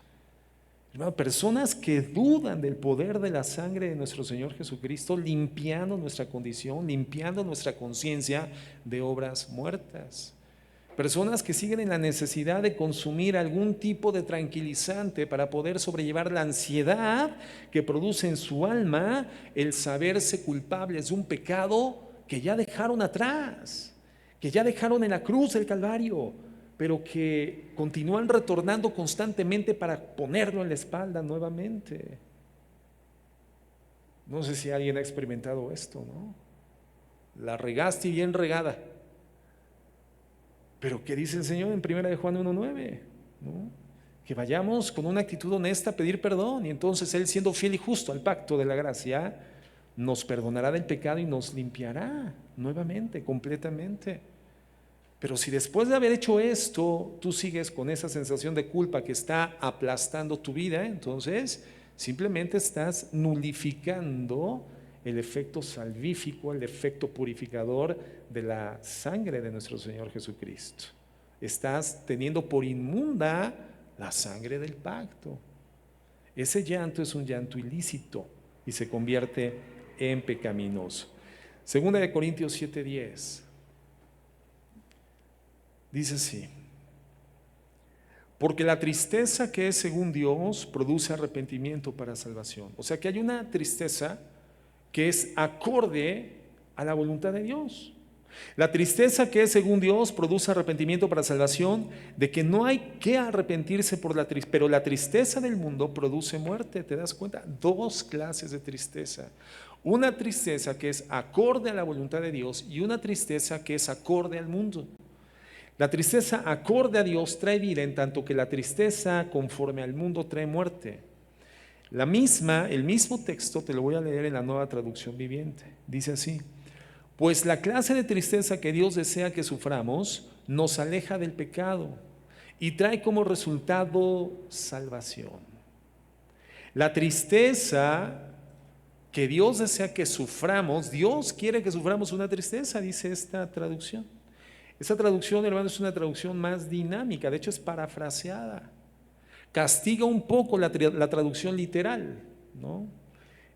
Speaker 1: Hermano, personas que dudan del poder de la sangre de nuestro Señor Jesucristo, limpiando nuestra condición, limpiando nuestra conciencia de obras muertas. Personas que siguen en la necesidad de consumir algún tipo de tranquilizante para poder sobrellevar la ansiedad que produce en su alma el saberse culpables de un pecado que ya dejaron atrás, que ya dejaron en la cruz del Calvario, pero que continúan retornando constantemente para ponerlo en la espalda nuevamente. No sé si alguien ha experimentado esto, ¿no? La regaste y bien regada. Pero ¿qué dice el Señor en 1 de Juan 1:9? ¿No? Que vayamos con una actitud honesta a pedir perdón, y entonces Él, siendo fiel y justo al pacto de la gracia, nos perdonará del pecado y nos limpiará nuevamente, completamente. Pero si después de haber hecho esto, tú sigues con esa sensación de culpa que está aplastando tu vida, entonces simplemente estás nulificando el efecto salvífico, el efecto purificador de la sangre de nuestro Señor Jesucristo. Estás teniendo por inmunda la sangre del pacto. Ese llanto es un llanto ilícito y se convierte en pecaminoso. Segunda de Corintios 7:10. Dice así: porque la tristeza que es según Dios produce arrepentimiento para salvación. O sea que hay una tristeza que es acorde a la voluntad de Dios. La tristeza que es según Dios produce arrepentimiento para salvación, de que no hay que arrepentirse por la tristeza, pero la tristeza del mundo produce muerte. ¿Te das cuenta? Dos clases de tristeza. Una tristeza que es acorde a la voluntad de Dios y una tristeza que es acorde al mundo. La tristeza acorde a Dios trae vida, en tanto que la tristeza conforme al mundo trae muerte. El mismo texto te lo voy a leer en la Nueva Traducción Viviente. Dice así: pues la clase de tristeza que Dios desea que suframos nos aleja del pecado y trae como resultado salvación. La tristeza que Dios desea que suframos, Dios quiere que suframos una tristeza, dice esta traducción. Esta traducción, hermano, es una traducción más dinámica, de hecho es parafraseada. Castiga un poco la traducción literal, ¿no?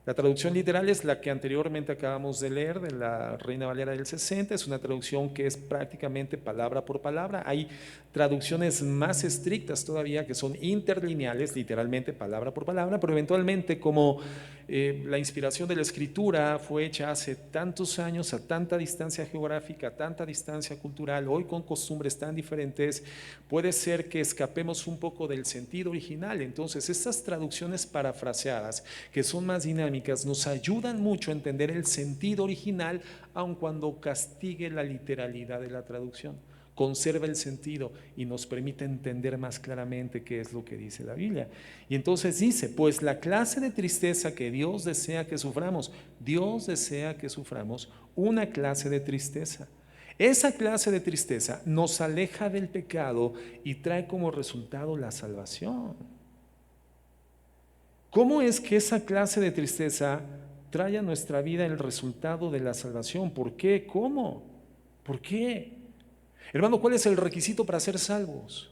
Speaker 1: La traducción literal es la que anteriormente acabamos de leer, de la Reina Valera del 60, es una traducción que es prácticamente palabra por palabra. Hay traducciones más estrictas todavía que son interlineales, literalmente palabra por palabra, pero eventualmente, como la inspiración de la escritura fue hecha hace tantos años, a tanta distancia geográfica, a tanta distancia cultural, hoy con costumbres tan diferentes, puede ser que escapemos un poco del sentido original. Entonces, estas traducciones parafraseadas, que son más dinámicas, nos ayudan mucho a entender el sentido original, aun cuando castigue la literalidad de la traducción. Conserva el sentido y nos permite entender más claramente qué es lo que dice la Biblia. Y entonces dice: pues la clase de tristeza que Dios desea que suframos, Dios desea que suframos una clase de tristeza. Esa clase de tristeza nos aleja del pecado y trae como resultado la salvación. ¿Cómo es que esa clase de tristeza trae a nuestra vida el resultado de la salvación? ¿Por qué? ¿Cómo? ¿Por qué? Hermano, ¿cuál es el requisito para ser salvos?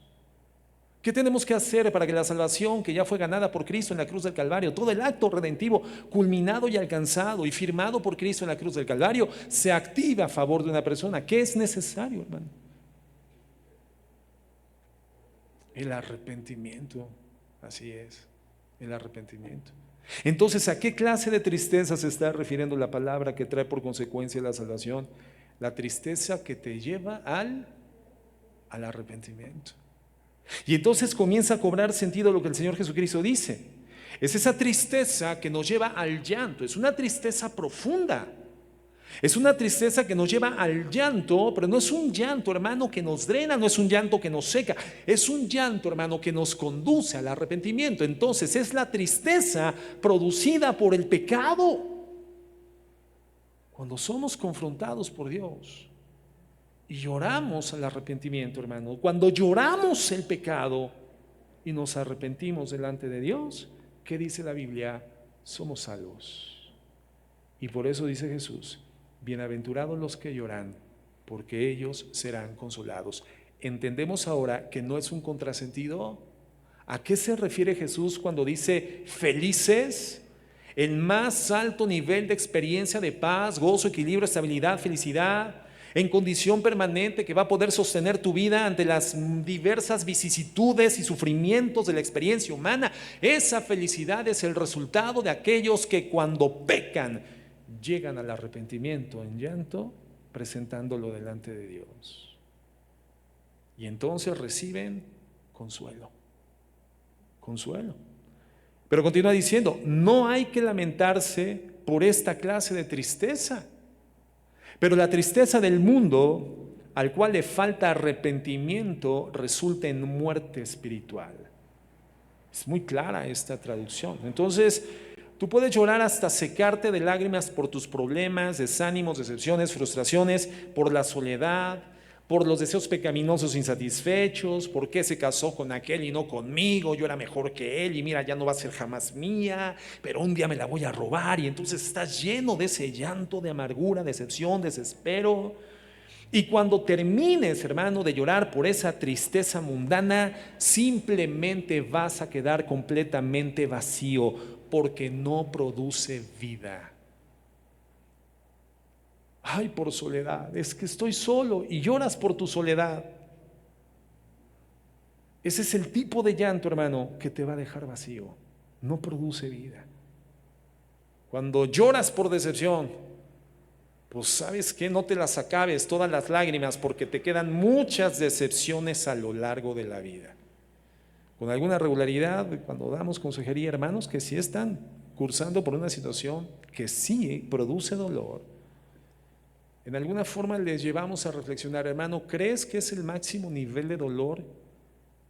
Speaker 1: ¿Qué tenemos que hacer para que la salvación que ya fue ganada por Cristo en la cruz del Calvario, todo el acto redentivo culminado y alcanzado y firmado por Cristo en la cruz del Calvario, se active a favor de una persona? ¿Qué es necesario, hermano? El arrepentimiento. Así es, el arrepentimiento. Entonces, ¿a qué clase de tristeza se está refiriendo la palabra que trae por consecuencia la salvación? La tristeza que te lleva al arrepentimiento. Y entonces comienza a cobrar sentido lo que el Señor Jesucristo dice. Es esa tristeza que nos lleva al llanto, es una tristeza profunda. Es una tristeza que nos lleva al llanto, pero no es un llanto, hermano, que nos drena, no es un llanto que nos seca, es un llanto, hermano, que nos conduce al arrepentimiento. Entonces es la tristeza producida por el pecado. Cuando somos confrontados por Dios y lloramos al arrepentimiento, hermano, cuando lloramos el pecado y nos arrepentimos delante de Dios, ¿qué dice la Biblia? Somos salvos. Y por eso dice Jesús: bienaventurados los que lloran, porque ellos serán consolados. ¿Entendemos ahora que no es un contrasentido? ¿A qué se refiere Jesús cuando dice felices? El más alto nivel de experiencia de paz, gozo, equilibrio, estabilidad, felicidad, en condición permanente, que va a poder sostener tu vida ante las diversas vicisitudes y sufrimientos de la experiencia humana. Esa felicidad es el resultado de aquellos que cuando pecan llegan al arrepentimiento en llanto, presentándolo delante de Dios. Y entonces reciben consuelo. Consuelo. Pero continúa diciendo: no hay que lamentarse por esta clase de tristeza. Pero la tristeza del mundo, al cual le falta arrepentimiento, resulta en muerte espiritual. Es muy clara esta traducción. Entonces, tú puedes llorar hasta secarte de lágrimas por tus problemas, desánimos, decepciones, frustraciones, por la soledad, por los deseos pecaminosos insatisfechos, por qué se casó con aquel y no conmigo, yo era mejor que él y mira, ya no va a ser jamás mía, pero un día me la voy a robar. Y entonces estás lleno de ese llanto de amargura, decepción, desespero. Y cuando termines, hermano, de llorar por esa tristeza mundana, simplemente vas a quedar completamente vacío, porque no produce vida. Ay, por soledad, es que estoy solo, y lloras por tu soledad. Ese es el tipo de llanto, hermano, que te va a dejar vacío. No produce vida. Cuando lloras por decepción, pues sabes que no te las acabes todas las lágrimas, porque te quedan muchas decepciones a lo largo de la vida. Con alguna regularidad, cuando damos consejería, hermanos que sí están cursando por una situación que sí produce dolor, en alguna forma les llevamos a reflexionar: hermano, ¿crees que es el máximo nivel de dolor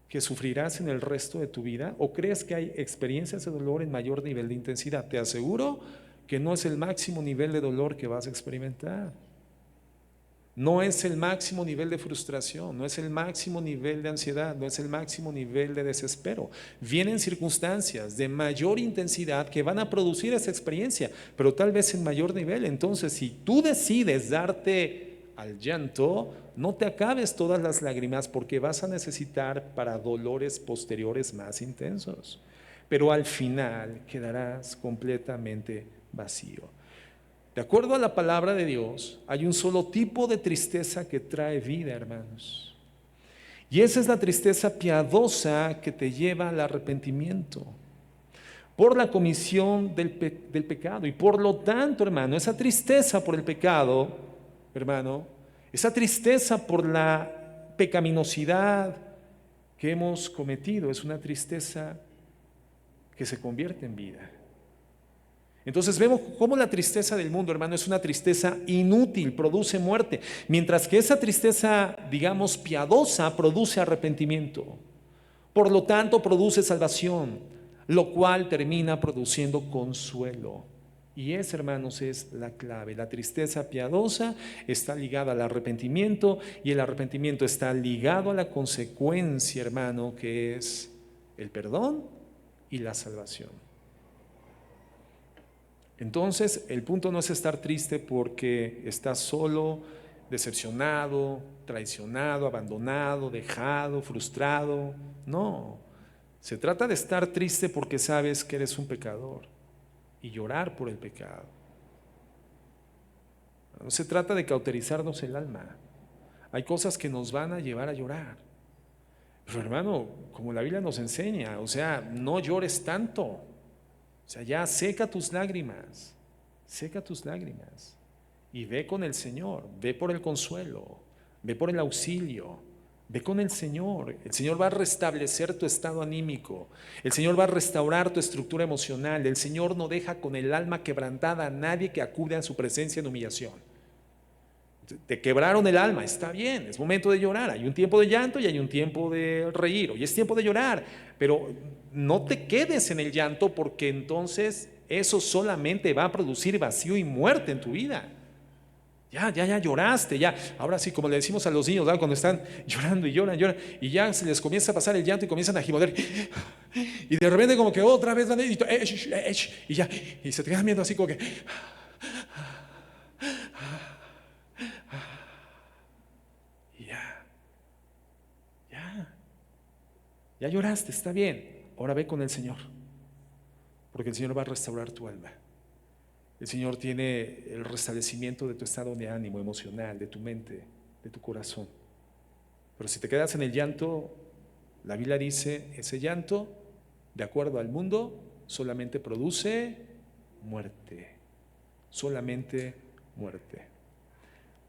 Speaker 1: que sufrirás en el resto de tu vida? ¿O crees que hay experiencias de dolor en mayor nivel de intensidad? Te aseguro que no es el máximo nivel de dolor que vas a experimentar. No es el máximo nivel de frustración, no es el máximo nivel de ansiedad, no es el máximo nivel de desespero. Vienen circunstancias de mayor intensidad que van a producir esa experiencia, pero tal vez en mayor nivel. Entonces, si tú decides darte al llanto, no te acabes todas las lágrimas, porque vas a necesitar para dolores posteriores más intensos. Pero al final quedarás completamente vacío. De acuerdo a la palabra de Dios, hay un solo tipo de tristeza que trae vida, hermanos. Y esa es la tristeza piadosa que te lleva al arrepentimiento por la comisión del pecado. Y por lo tanto, hermano, esa tristeza por el pecado, hermano, esa tristeza por la pecaminosidad que hemos cometido, es una tristeza que se convierte en vida. Entonces vemos cómo la tristeza del mundo, hermano, es una tristeza inútil, produce muerte, mientras que esa tristeza, digamos, piadosa, produce arrepentimiento. Por lo tanto, produce salvación, lo cual termina produciendo consuelo. Y esa, hermanos, es la clave. La tristeza piadosa está ligada al arrepentimiento, y el arrepentimiento está ligado a la consecuencia, hermano, que es el perdón y la salvación. Entonces, el punto no es estar triste porque estás solo, decepcionado, traicionado, abandonado, dejado, frustrado. No, se trata de estar triste porque sabes que eres un pecador y llorar por el pecado. No se trata de cauterizarnos el alma. Hay cosas que nos van a llevar a llorar. Pero hermano, como la Biblia nos enseña, o sea, no llores tanto. O sea, ya seca tus lágrimas y ve con el Señor, ve por el consuelo, ve por el auxilio, Ve con el Señor va a restablecer tu estado anímico, el Señor va a restaurar tu estructura emocional, el Señor no deja con el alma quebrantada a nadie que acude a su presencia en humillación. Te quebraron el alma, está bien, es momento de llorar, hay un tiempo de llanto y hay un tiempo de reír, hoy es tiempo de llorar, pero no te quedes en el llanto porque entonces eso solamente va a producir vacío y muerte en tu vida. Ya lloraste, ya. Ahora sí, como le decimos a los niños, ¿verdad? Cuando están llorando y lloran, y ya se les comienza a pasar el llanto y comienzan a gimotear. Y de repente como que otra vez van y ya, y se te quedan viendo así como que. Y ya lloraste, está bien. Ahora ve con el Señor, porque el Señor va a restaurar tu alma. El Señor tiene el restablecimiento de tu estado de ánimo emocional, de tu mente, de tu corazón. Pero si te quedas en el llanto, la Biblia dice, ese llanto, de acuerdo al mundo, solamente produce muerte. Solamente muerte.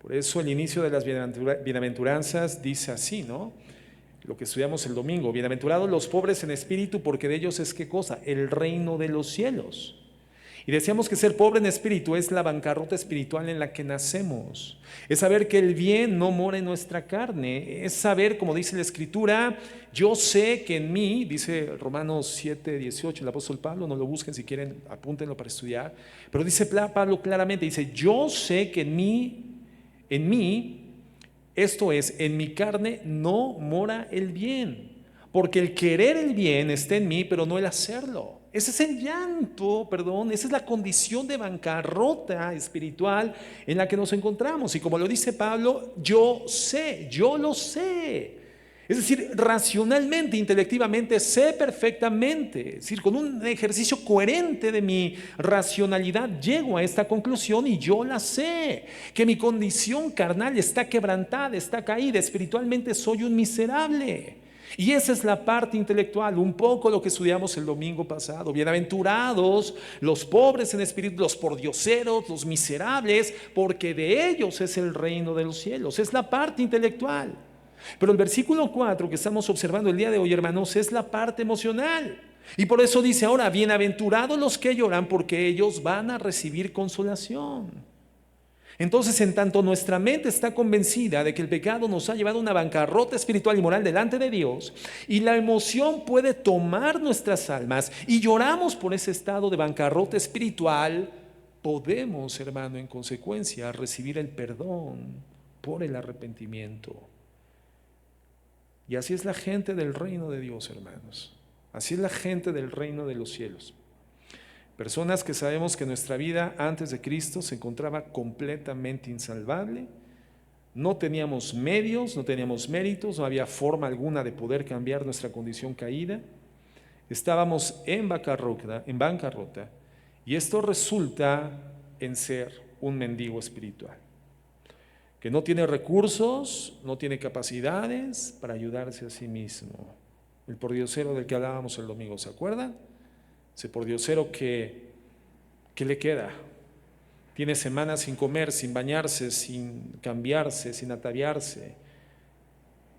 Speaker 1: Por eso el inicio de las bienaventuranzas dice así, ¿no? Lo que estudiamos el domingo. Bienaventurados los pobres en espíritu, porque de ellos es ¿qué cosa? El reino de los cielos. Y decíamos que ser pobre en espíritu es la bancarrota espiritual en la que nacemos. Es saber que el bien no mora en nuestra carne. Es saber, como dice la Escritura, yo sé que en mí, dice Romanos 7:18, el apóstol Pablo, no lo busquen si quieren, apúntenlo para estudiar. Pero dice Pablo claramente, dice, yo sé que en mí, esto es, en mi carne no mora el bien. Porque el querer el bien está en mí, pero no el hacerlo. Ese es el llanto, perdón, esa es la condición de bancarrota espiritual en la que nos encontramos. Y como lo dice Pablo, yo sé, yo lo sé. Es decir, racionalmente, intelectivamente, sé perfectamente. Es decir, con un ejercicio coherente de mi racionalidad llego a esta conclusión y yo la sé. Que mi condición carnal está quebrantada, está caída. Espiritualmente soy un miserable. Y esa es la parte intelectual, un poco lo que estudiamos el domingo pasado. Bienaventurados los pobres en espíritu, los pordioseros, los miserables, porque de ellos es el reino de los cielos. Es la parte intelectual. Pero el versículo 4 que estamos observando el día de hoy, hermanos, es la parte emocional. Y por eso dice ahora, bienaventurados los que lloran, porque ellos van a recibir consolación. Entonces, en tanto nuestra mente está convencida de que el pecado nos ha llevado a una bancarrota espiritual y moral delante de Dios, y la emoción puede tomar nuestras almas y lloramos por ese estado de bancarrota espiritual, podemos, hermano, en consecuencia, recibir el perdón por el arrepentimiento. Y así es la gente del reino de Dios, hermanos. Así es la gente del reino de los cielos. Personas que sabemos que nuestra vida antes de Cristo se encontraba completamente insalvable, no teníamos medios, no teníamos méritos, no había forma alguna de poder cambiar nuestra condición caída, estábamos en bancarrota, y esto resulta en ser un mendigo espiritual, que no tiene recursos, no tiene capacidades para ayudarse a sí mismo. El pordiosero del que hablábamos el domingo, ¿se acuerdan? Ese pordiosero que le queda, tiene semanas sin comer, sin bañarse, sin cambiarse, sin ataviarse.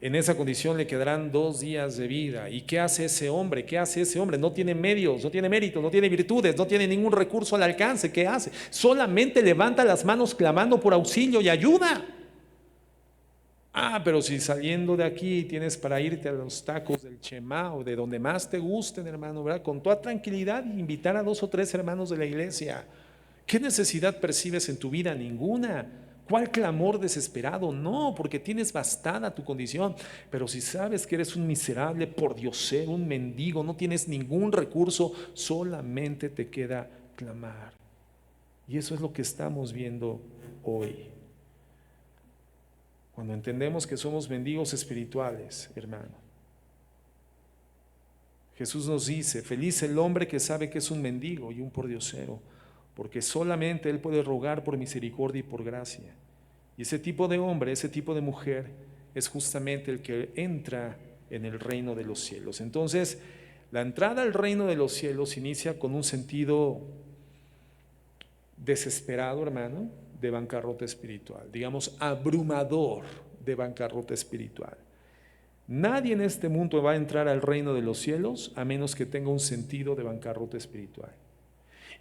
Speaker 1: En esa condición le quedarán 2 días de vida. ¿Y qué hace ese hombre? ¿Qué hace ese hombre? No tiene medios, no tiene méritos, no tiene virtudes, no tiene ningún recurso al alcance. ¿Qué hace? Solamente levanta las manos clamando por auxilio y ayuda. Pero si saliendo de aquí tienes para irte a los tacos del Chema o de donde más te gusten, hermano, ¿verdad? Con toda tranquilidad, invitar a 2 o 3 hermanos de la iglesia. ¿Qué necesidad percibes en tu vida? Ninguna. ¿Cuál clamor desesperado? No, porque tienes bastada tu condición. Pero si sabes que eres un miserable, pordiosero, un mendigo, no tienes ningún recurso, solamente te queda clamar. Y eso es lo que estamos viendo hoy. Cuando entendemos que somos mendigos espirituales, hermano. Jesús nos dice, feliz el hombre que sabe que es un mendigo y un pordiosero, porque solamente Él puede rogar por misericordia y por gracia. Y ese tipo de hombre, ese tipo de mujer, es justamente el que entra en el reino de los cielos. Entonces, la entrada al reino de los cielos inicia con un sentido desesperado, hermano, de bancarrota espiritual, digamos abrumador de bancarrota espiritual. Nadie en este mundo va a entrar al reino de los cielos a menos que tenga un sentido de bancarrota espiritual.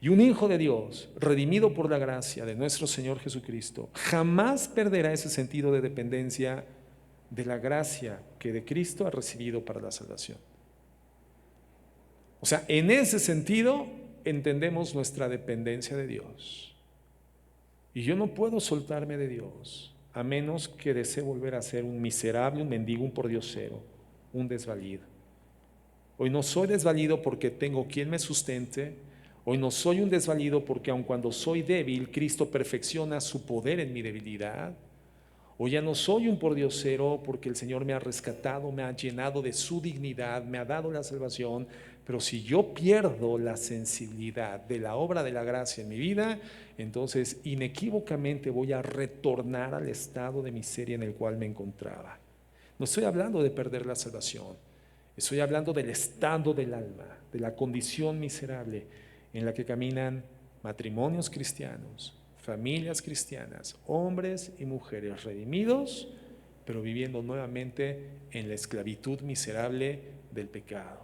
Speaker 1: Y un hijo de Dios, redimido por la gracia de nuestro Señor Jesucristo, jamás perderá ese sentido de dependencia de la gracia que de Cristo ha recibido para la salvación. O sea, en ese sentido entendemos nuestra dependencia de Dios. Y yo no puedo soltarme de Dios a menos que desee volver a ser un miserable, un mendigo, un pordiosero, un desvalido. Hoy no soy desvalido porque tengo quien me sustente. Hoy no soy un desvalido porque aun cuando soy débil, Cristo perfecciona su poder en mi debilidad. Hoy ya no soy un pordiosero porque el Señor me ha rescatado, me ha llenado de su dignidad, me ha dado la salvación. Pero si yo pierdo la sensibilidad de la obra de la gracia en mi vida, entonces inequívocamente voy a retornar al estado de miseria en el cual me encontraba. No estoy hablando de perder la salvación, estoy hablando del estado del alma, de la condición miserable en la que caminan matrimonios cristianos, familias cristianas, hombres y mujeres redimidos, pero viviendo nuevamente en la esclavitud miserable del pecado,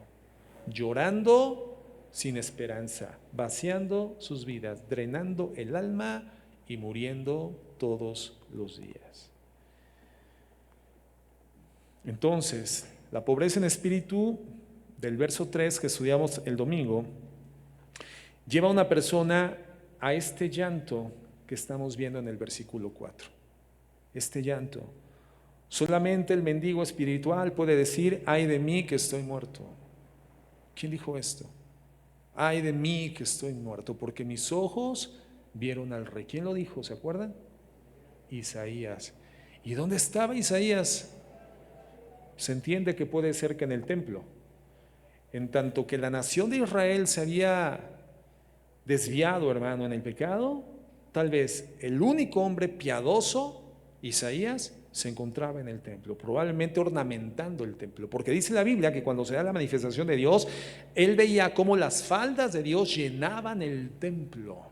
Speaker 1: llorando sin esperanza, vaciando sus vidas, drenando el alma y muriendo todos los días. Entonces, la pobreza en espíritu del verso 3 que estudiamos el domingo lleva a una persona a este llanto que estamos viendo en el versículo 4. Este llanto. Solamente el mendigo espiritual puede decir: ay de mí que estoy muerto. ¿Quién dijo esto? Ay de mí que estoy muerto, porque mis ojos vieron al Rey. ¿Quién lo dijo? ¿Se acuerdan? Isaías. ¿Y dónde estaba Isaías? Se entiende que puede ser que en el templo. En tanto que la nación de Israel se había desviado, hermano, en el pecado, tal vez el único hombre piadoso, Isaías, se encontraba en el templo, probablemente ornamentando el templo, porque dice la Biblia que cuando se da la manifestación de Dios, él veía cómo las faldas de Dios llenaban el templo.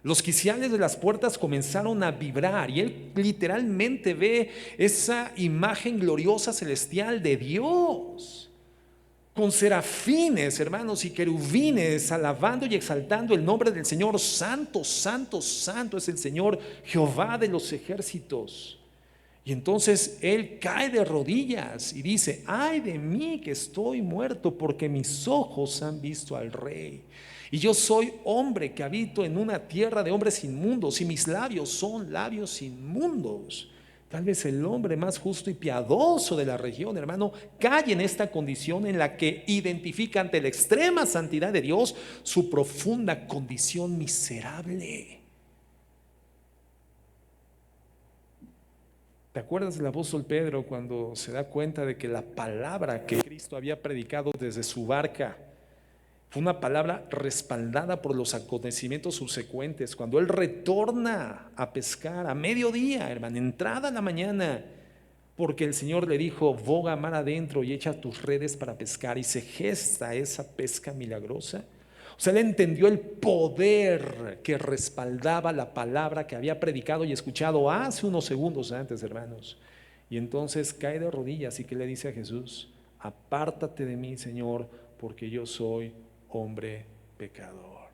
Speaker 1: Los quiciales de las puertas comenzaron a vibrar y él literalmente ve esa imagen gloriosa celestial de Dios, con serafines, hermanos, y querubines alabando y exaltando el nombre del Señor. Santo, santo, santo es el Señor Jehová de los ejércitos. Y entonces él cae de rodillas y dice: ay de mí que estoy muerto, porque mis ojos han visto al Rey. Y yo soy hombre que habito en una tierra de hombres inmundos, y mis labios son labios inmundos. Tal vez el hombre más justo y piadoso de la región, hermano, cae en esta condición en la que identifica ante la extrema santidad de Dios su profunda condición miserable. ¿Te acuerdas del apóstol Pedro cuando se da cuenta de que la palabra que Cristo había predicado desde su barca fue una palabra respaldada por los acontecimientos subsecuentes? Cuando él retorna a pescar a mediodía, hermano, entrada a la mañana, porque el Señor le dijo: boga mar adentro y echa tus redes para pescar, y se gesta esa pesca milagrosa. O sea, él entendió el poder que respaldaba la palabra que había predicado y escuchado hace unos segundos antes, hermanos. Y entonces cae de rodillas y que le dice a Jesús: apártate de mí, Señor, porque yo soy hombre pecador.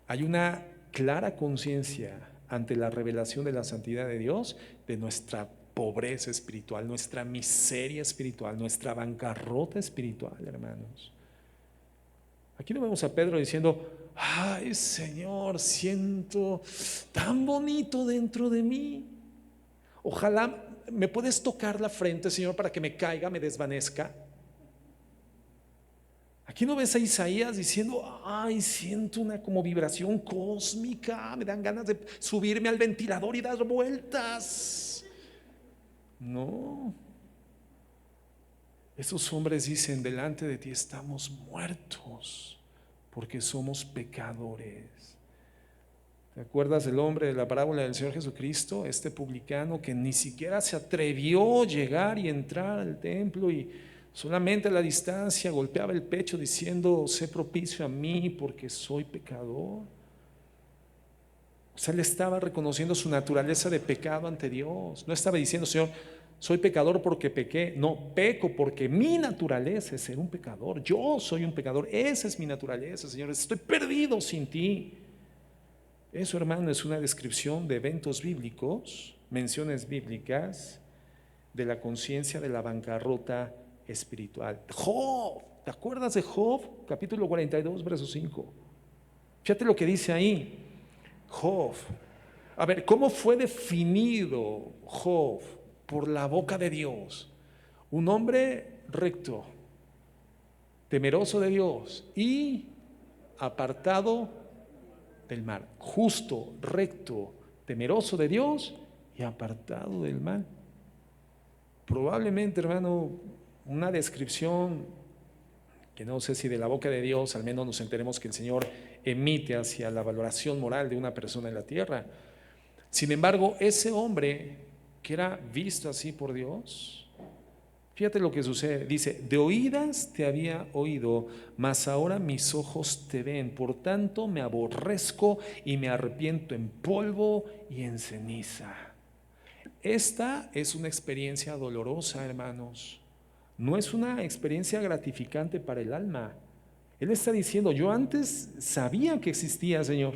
Speaker 1: Hay una clara conciencia ante la revelación de la santidad de Dios de nuestra pobreza espiritual, nuestra miseria espiritual, nuestra bancarrota espiritual, hermanos. Aquí no vemos a Pedro diciendo: ay Señor, siento tan bonito dentro de mí, ojalá me puedes tocar la frente, Señor, para que me caiga, me desvanezca. Aquí no ves a Isaías diciendo: ay, siento una como vibración cósmica, me dan ganas de subirme al ventilador y dar vueltas. No. Esos hombres dicen: delante de ti estamos muertos porque somos pecadores. ¿Te acuerdas del hombre de la parábola del Señor Jesucristo? Este publicano que ni siquiera se atrevió a llegar y entrar al templo, y solamente a la distancia golpeaba el pecho diciendo: sé propicio a mí porque soy pecador. O sea, él estaba reconociendo su naturaleza de pecado ante Dios. No estaba diciendo: Señor, soy pecador porque pequé, no, peco porque mi naturaleza es ser un pecador, yo soy un pecador, esa es mi naturaleza, Señor, estoy perdido sin ti. Eso, hermano, es una descripción de eventos bíblicos, menciones bíblicas de la conciencia de la bancarrota espiritual. Job, ¿te acuerdas de Job? Capítulo 42, verso 5. Fíjate lo que dice ahí, Job. A ver, ¿cómo fue definido Job por la boca de Dios? Un hombre recto, temeroso de Dios y apartado del mal. Justo, recto, temeroso de Dios y apartado del mal. Probablemente, hermano, una descripción que no sé si de la boca de Dios, al menos nos enteremos que el Señor emite hacia la valoración moral de una persona en la tierra. Sin embargo, ese hombre que era visto así por Dios, fíjate lo que sucede, dice, de oídas te había oído, mas ahora mis ojos te ven, por tanto me aborrezco y me arrepiento en polvo y en ceniza. Esta es una experiencia dolorosa, hermanos, no es una experiencia gratificante para el alma. Él está diciendo, yo antes sabía que existía, Señor,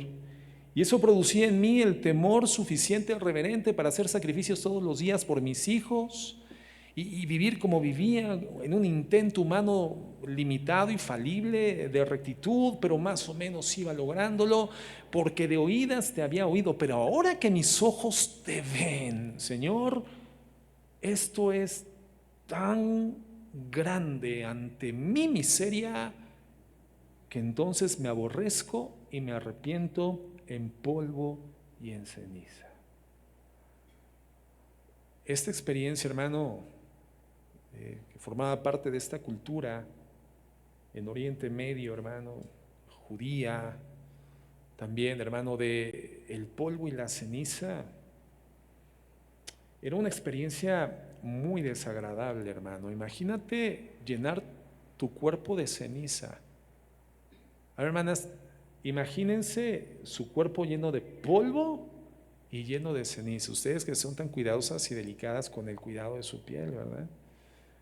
Speaker 1: y eso producía en mí el temor suficiente, reverente para hacer sacrificios todos los días por mis hijos y vivir como vivía en un intento humano limitado y falible de rectitud, pero más o menos iba lográndolo, porque de oídas te había oído, pero ahora que mis ojos te ven, Señor, esto es tan grande ante mi miseria que entonces me aborrezco y me arrepiento en polvo y en ceniza. Esta experiencia, hermano, que formaba parte de esta cultura en Oriente Medio, hermano, judía, también, hermano, de el polvo y la ceniza, era una experiencia muy desagradable, hermano. Imagínate llenar tu cuerpo de ceniza. A ver, hermanas, imagínense su cuerpo lleno de polvo y lleno de ceniza. Ustedes que son tan cuidadosas y delicadas con el cuidado de su piel, ¿verdad?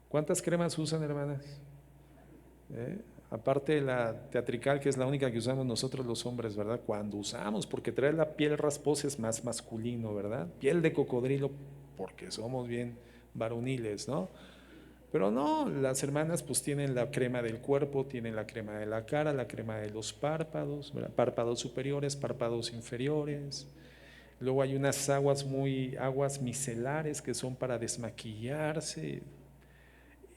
Speaker 1: ¿Cuántas cremas usan, hermanas? Aparte de la teatrical, que es la única que usamos nosotros los hombres, ¿verdad? Cuando usamos, porque traer la piel rasposa es más masculino, ¿verdad? Piel de cocodrilo, porque somos bien varoniles, ¿no? Pero no, las hermanas pues tienen la crema del cuerpo, tienen la crema de la cara, la crema de los párpados, ¿verdad? Párpados superiores, párpados inferiores. Luego hay unas aguas micelares que son para desmaquillarse.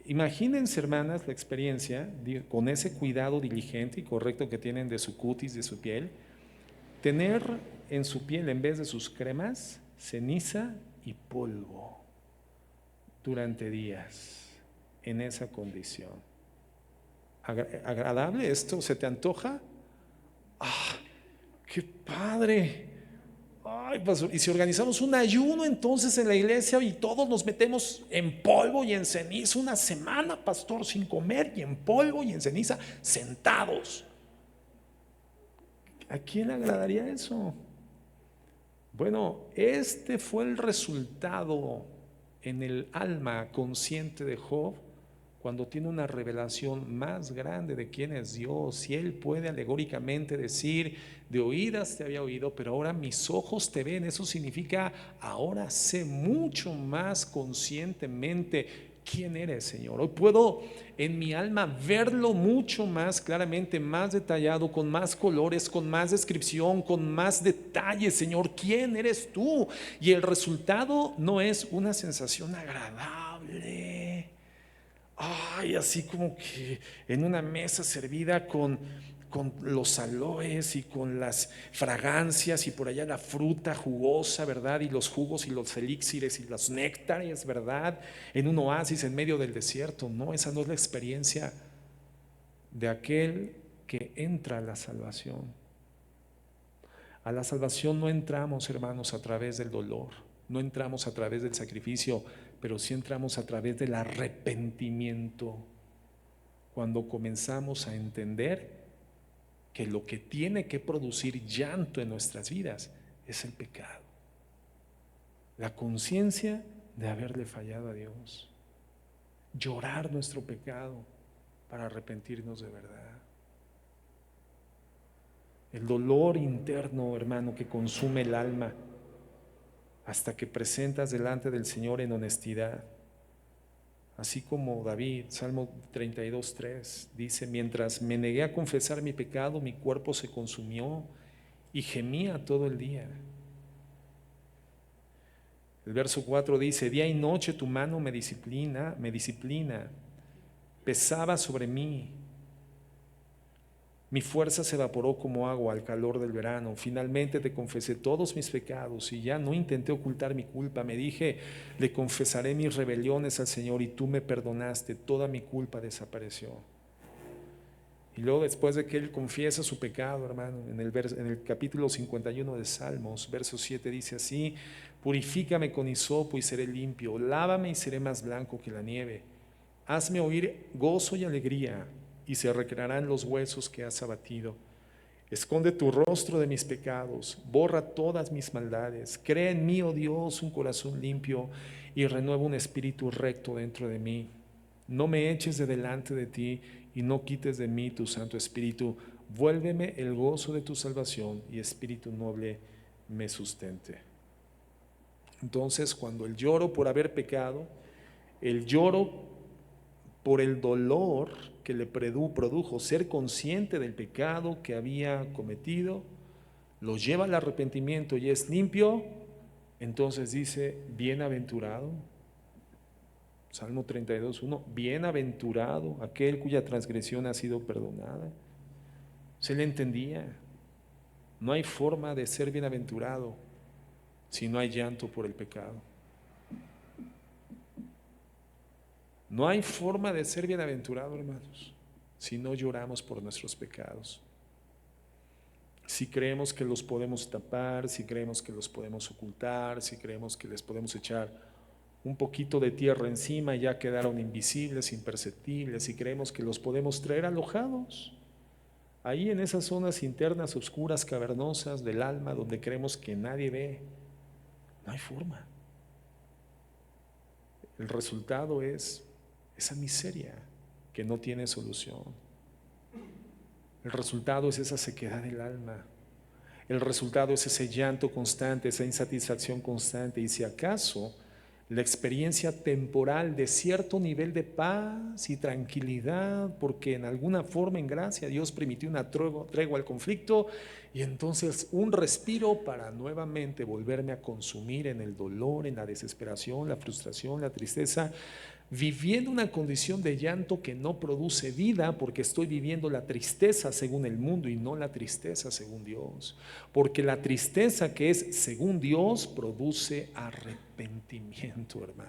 Speaker 1: Imagínense, hermanas, la experiencia con ese cuidado diligente y correcto que tienen de su cutis, de su piel, tener en su piel, en vez de sus cremas, ceniza y polvo durante días en esa condición. ¿Agradable esto? ¿Se te antoja? ¡Ah, qué padre! Ay, pastor, y si organizamos un ayuno entonces en la iglesia y todos nos metemos en polvo y en ceniza una semana, pastor, sin comer y en polvo y en ceniza, sentados. ¿A quién le agradaría eso? Bueno, este fue el resultado en el alma consciente de Job cuando tiene una revelación más grande de quién es Dios, y él puede alegóricamente decir, de oídas te había oído, pero ahora mis ojos te ven. Eso significa, ahora sé mucho más conscientemente quién eres, Señor. Hoy puedo en mi alma verlo mucho más claramente, más detallado, con más colores, con más descripción, con más detalles, Señor, quién eres tú. Y el resultado no es una sensación agradable. Ay, así como que en una mesa servida con los aloes y con las fragancias y por allá la fruta jugosa, ¿verdad? Y los jugos y los elixires y los néctares, ¿verdad? En un oasis en medio del desierto. No, esa no es la experiencia de aquel que entra a la salvación. A la salvación no entramos, hermanos, a través del dolor, no entramos a través del sacrificio, pero sí entramos a través del arrepentimiento, cuando comenzamos a entender que lo que tiene que producir llanto en nuestras vidas es el pecado. La conciencia de haberle fallado a Dios. Llorar nuestro pecado para arrepentirnos de verdad. El dolor interno, hermano, que consume el alma hasta que presentas delante del Señor en honestidad. Así como David, Salmo 32:3, dice: mientras me negué a confesar mi pecado, mi cuerpo se consumió y gemía todo el día. El verso 4 dice: día y noche tu mano me disciplina, pesaba sobre mí. Mi fuerza se evaporó como agua al calor del verano. Finalmente te confesé todos mis pecados y ya no intenté ocultar mi culpa. Me dije: le confesaré mis rebeliones al Señor y tú me perdonaste. Toda mi culpa desapareció. Y luego, después de que él confiesa su pecado, hermano, en el capítulo 51 de Salmos, verso 7 dice así: purifícame con hisopo y seré limpio, lávame y seré más blanco que la nieve. Hazme oír gozo y alegría, y se recrearán los huesos que has abatido. Esconde tu rostro de mis pecados, borra todas mis maldades. Crea en mí, oh Dios, un corazón limpio y renueva un espíritu recto dentro de mí. No me eches de delante de ti y no quites de mí tu Santo Espíritu. Vuélveme el gozo de tu salvación y espíritu noble me sustente. Entonces, cuando el lloro por haber pecado, el lloro por el dolor que le produjo ser consciente del pecado que había cometido, lo lleva al arrepentimiento y es limpio, entonces dice: bienaventurado. Salmo 32:1, bienaventurado aquel cuya transgresión ha sido perdonada. Se le entendía. No hay forma de ser bienaventurado si no hay llanto por el pecado. No hay forma de ser bienaventurado, hermanos, si no lloramos por nuestros pecados. Si creemos que los podemos tapar, si creemos que los podemos ocultar, si creemos que les podemos echar un poquito de tierra encima y ya quedaron invisibles, imperceptibles, si creemos que los podemos traer alojados ahí en esas zonas internas, oscuras, cavernosas del alma, donde creemos que nadie ve, no hay forma. El resultado es esa miseria que no tiene solución. El resultado es esa sequedad del alma. El resultado es ese llanto constante, esa insatisfacción constante. Y si acaso la experiencia temporal de cierto nivel de paz y tranquilidad, porque en alguna forma, en gracia, Dios permitió una tregua al conflicto, y entonces un respiro para nuevamente volverme a consumir en el dolor, en la desesperación, la frustración, la tristeza, viviendo una condición de llanto que no produce vida, porque estoy viviendo la tristeza según el mundo y no la tristeza según Dios, porque la tristeza que es según Dios produce arrepentimiento, hermano,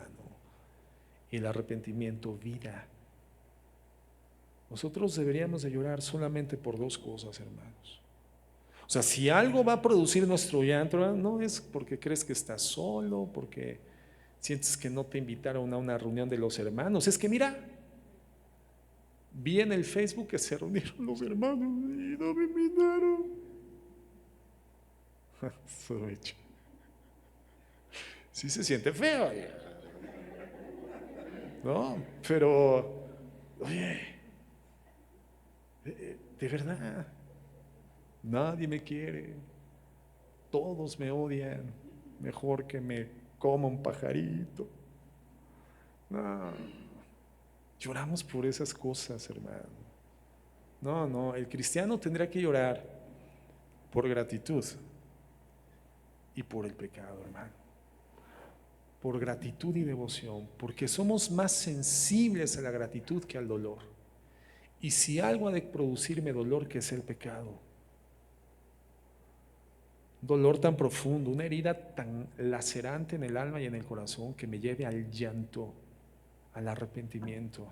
Speaker 1: y el arrepentimiento vida. Nosotros deberíamos de llorar solamente por dos cosas, hermanos. O sea, si algo va a producir nuestro llanto, no es porque crees que estás solo, porque sientes que no te invitaron a una reunión de los hermanos. Es que mira, vi en el Facebook que se reunieron los hermanos y no me invitaron. Sí se siente feo, ¿no? Pero, oye, de verdad, nadie me quiere, todos me odian, mejor que me coma un pajarito. No, lloramos por esas cosas, hermano. No, el cristiano tendrá que llorar por gratitud y por el pecado, hermano. Por gratitud y devoción, porque somos más sensibles a la gratitud que al dolor. Y si algo ha de producirme dolor, que es el pecado, dolor tan profundo, una herida tan lacerante en el alma y en el corazón, que me lleve al llanto, al arrepentimiento,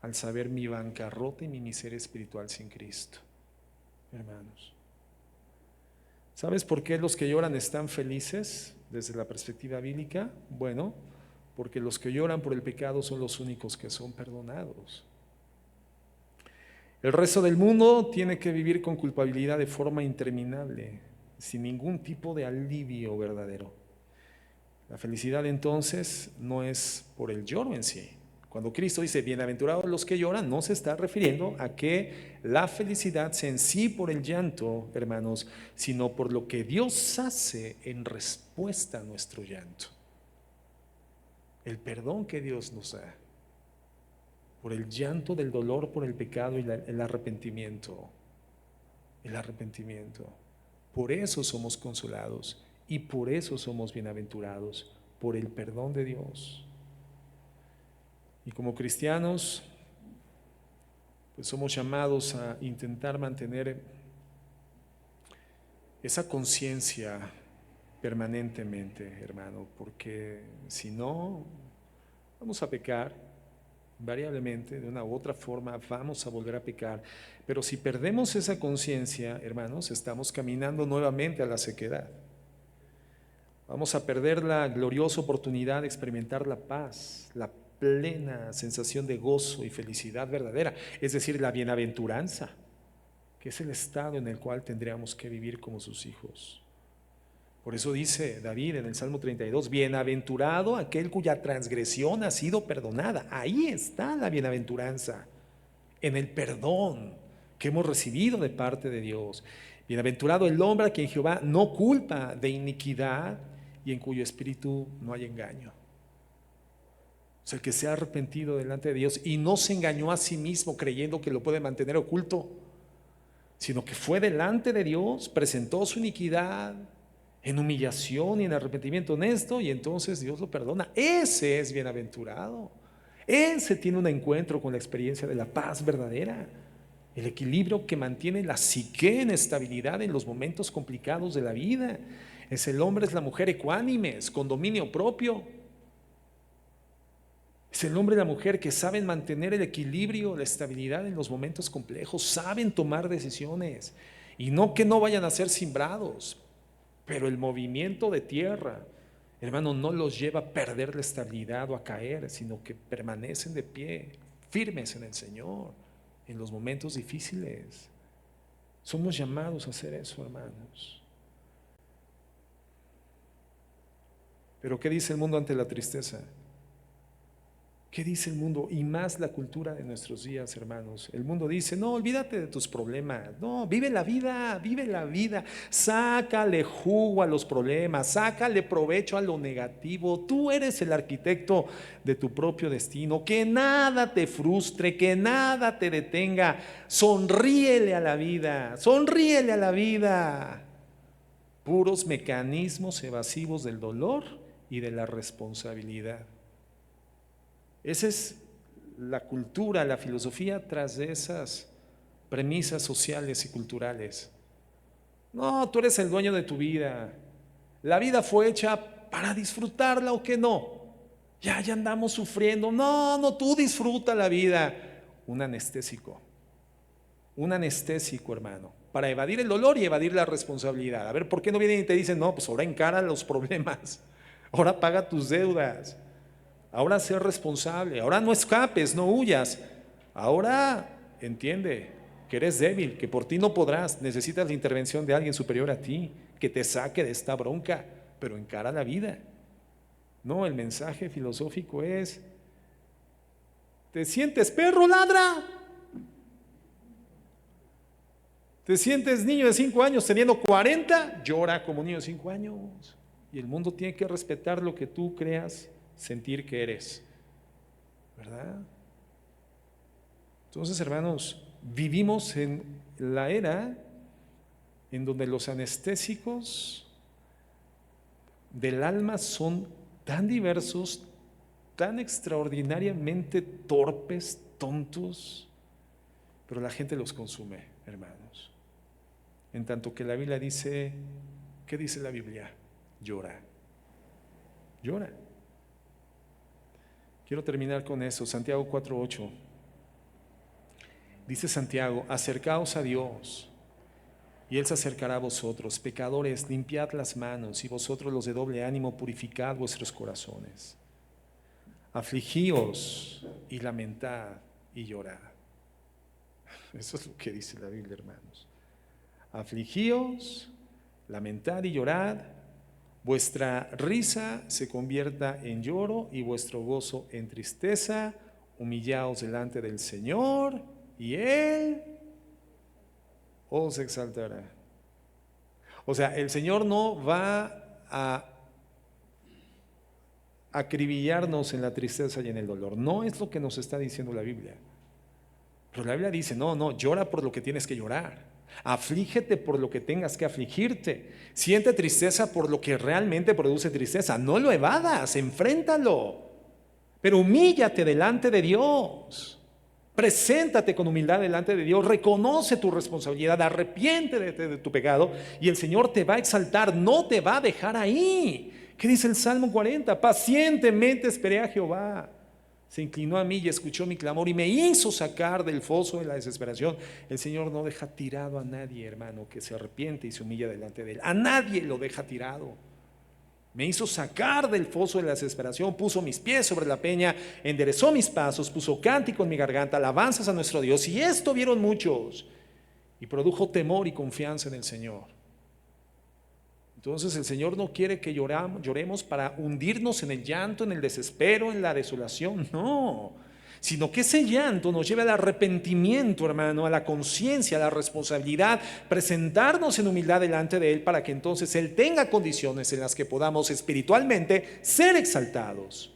Speaker 1: al saber mi bancarrota y mi miseria espiritual sin Cristo, hermanos. ¿Sabes por qué los que lloran están felices desde la perspectiva bíblica? Bueno, porque los que lloran por el pecado son los únicos que son perdonados. El resto del mundo tiene que vivir con culpabilidad de forma interminable, sin ningún tipo de alivio verdadero. La felicidad entonces no es por el lloro en sí. Cuando Cristo dice bienaventurados los que lloran, no se está refiriendo a que la felicidad sea en sí por el llanto, hermanos, sino por lo que Dios hace en respuesta a nuestro llanto. El perdón que Dios nos da, por el llanto del dolor, por el pecado y el arrepentimiento. El arrepentimiento. Por eso somos consolados y por eso somos bienaventurados, por el perdón de Dios. Y como cristianos, pues somos llamados a intentar mantener esa conciencia permanentemente, hermano, porque si no, vamos a pecar variablemente, de una u otra forma vamos a volver a pecar. Pero si perdemos esa conciencia, hermanos, estamos caminando nuevamente a la sequedad. Vamos a perder la gloriosa oportunidad de experimentar la paz, la plena sensación de gozo y felicidad verdadera, es decir, la bienaventuranza, que es el estado en el cual tendríamos que vivir como sus hijos. Por eso dice David en el Salmo 32, bienaventurado aquel cuya transgresión ha sido perdonada. Ahí está la bienaventuranza, en el perdón que hemos recibido de parte de Dios. Bienaventurado el hombre a quien Jehová no culpa de iniquidad y en cuyo espíritu no hay engaño. Es el que se ha arrepentido delante de Dios y no se engañó a sí mismo creyendo que lo puede mantener oculto, sino que fue delante de Dios, presentó su iniquidad en humillación y en arrepentimiento honesto, y entonces Dios lo perdona. Ese es bienaventurado. Ese tiene un encuentro con la experiencia de la paz verdadera, el equilibrio que mantiene la psique en estabilidad en los momentos complicados de la vida. Es el hombre, es la mujer ecuánimes, con dominio propio. Es el hombre y la mujer que saben mantener el equilibrio, la estabilidad en los momentos complejos, saben tomar decisiones, y no que no vayan a ser simbrados, pero el movimiento de tierra, hermano, no los lleva a perder la estabilidad o a caer, sino que permanecen de pie, firmes en el Señor, en los momentos difíciles. Somos llamados a hacer eso, hermanos. Pero ¿qué dice el mundo ante la tristeza? ¿Qué dice el mundo? Y más la cultura de nuestros días, hermanos. El mundo dice, no, olvídate de tus problemas. No, vive la vida, vive la vida. Sácale jugo a los problemas, sácale provecho a lo negativo. Tú eres el arquitecto de tu propio destino. Que nada te frustre, que nada te detenga. Sonríele a la vida, sonríele a la vida. Puros mecanismos evasivos del dolor y de la responsabilidad. Esa es la cultura, la filosofía tras de esas premisas sociales y culturales. No, tú eres el dueño de tu vida. La vida fue hecha para disfrutarla o que no. Ya andamos sufriendo. No, no, tú disfruta la vida. Un anestésico, hermano, para evadir el dolor y evadir la responsabilidad. A ver, ¿por qué no vienen y te dicen, no, pues ahora encara los problemas, ahora paga tus deudas? Ahora ser responsable, ahora no escapes, no huyas. Ahora entiende que eres débil, que por ti no podrás, necesitas la intervención de alguien superior a ti, que te saque de esta bronca, pero encara la vida. No, el mensaje filosófico es, ¿te sientes perro? Ladra. ¿Te sientes niño de 5 años teniendo 40? Llora como niño de 5 años. Y el mundo tiene que respetar lo que tú creas sentir que eres, ¿verdad? Entonces, hermanos, vivimos en la era en donde los anestésicos del alma son tan diversos, tan extraordinariamente torpes, tontos, pero la gente los consume, hermanos. En tanto que la Biblia dice, ¿qué dice la Biblia? Llora, llora. Quiero terminar con eso, Santiago 4:8. Dice Santiago, acercaos a Dios y Él se acercará a vosotros. Pecadores, limpiad las manos, y vosotros los de doble ánimo, purificad vuestros corazones. Afligíos y lamentad y llorad. Eso es lo que dice la Biblia, hermanos. Afligíos, lamentad y llorad, vuestra risa se convierta en lloro y vuestro gozo en tristeza. Humillaos delante del Señor y Él os exaltará. O sea, el Señor no va a acribillarnos en la tristeza y en el dolor. No es lo que nos está diciendo la Biblia. Pero la Biblia dice, no, llora por lo que tienes que llorar. Aflígete por lo que tengas que afligirte. Siente tristeza por lo que realmente produce tristeza. No lo evadas, enfréntalo. Pero humíllate delante de Dios. Preséntate con humildad delante de Dios. Reconoce tu responsabilidad. Arrepiéntete de tu pecado y el Señor te va a exaltar. No te va a dejar ahí. ¿Qué dice el Salmo 40? Pacientemente esperé a Jehová. Se inclinó a mí y escuchó mi clamor y me hizo sacar del foso de la desesperación. El Señor no deja tirado a nadie, hermano, que se arrepiente y se humilla delante de Él. A nadie lo deja tirado. Me hizo sacar del foso de la desesperación, puso mis pies sobre la peña, enderezó mis pasos, puso cántico en mi garganta, alabanzas a nuestro Dios. Y esto vieron muchos y produjo temor y confianza en el Señor. Entonces el Señor no quiere que lloremos para hundirnos en el llanto, en el desespero, en la desolación, no, sino que ese llanto nos lleve al arrepentimiento, hermano, a la conciencia, a la responsabilidad, presentarnos en humildad delante de Él para que entonces Él tenga condiciones en las que podamos espiritualmente ser exaltados,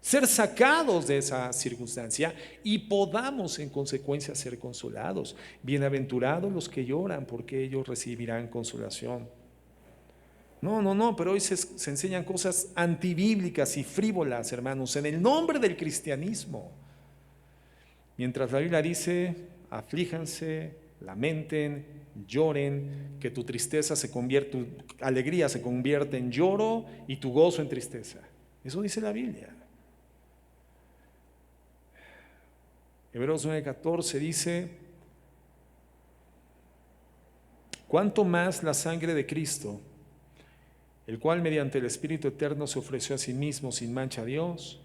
Speaker 1: ser sacados de esa circunstancia y podamos en consecuencia ser consolados. Bienaventurados los que lloran, porque ellos recibirán consolación. No, pero hoy se enseñan cosas antibíblicas y frívolas, hermanos, en el nombre del cristianismo. Mientras la Biblia dice, aflíjanse, lamenten, lloren, que tu tristeza tu alegría se convierte en lloro y tu gozo en tristeza. Eso dice la Biblia. Hebreos 9:14 dice, ¿cuánto más la sangre de Cristo, el cual mediante el Espíritu Eterno se ofreció a sí mismo sin mancha a Dios,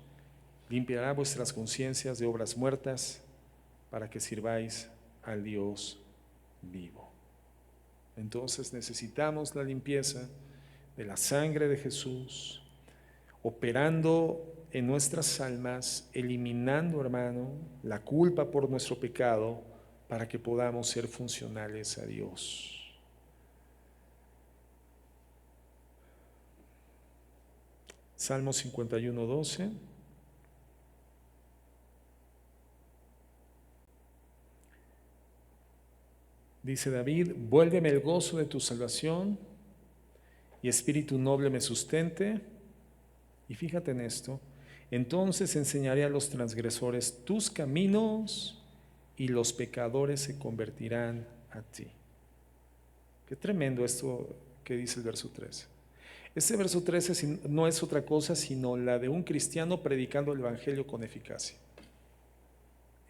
Speaker 1: limpiará vuestras conciencias de obras muertas para que sirváis al Dios vivo? Entonces necesitamos la limpieza de la sangre de Jesús, operando en nuestras almas, eliminando, hermano, la culpa por nuestro pecado para que podamos ser funcionales a Dios. Salmo 51:12. Dice David, vuélveme el gozo de tu salvación y espíritu noble me sustente. Y fíjate en esto, entonces enseñaré a los transgresores tus caminos y los pecadores se convertirán a ti. Qué tremendo esto que dice el verso 13. Este verso 13 no es otra cosa sino la de un cristiano predicando el evangelio con eficacia.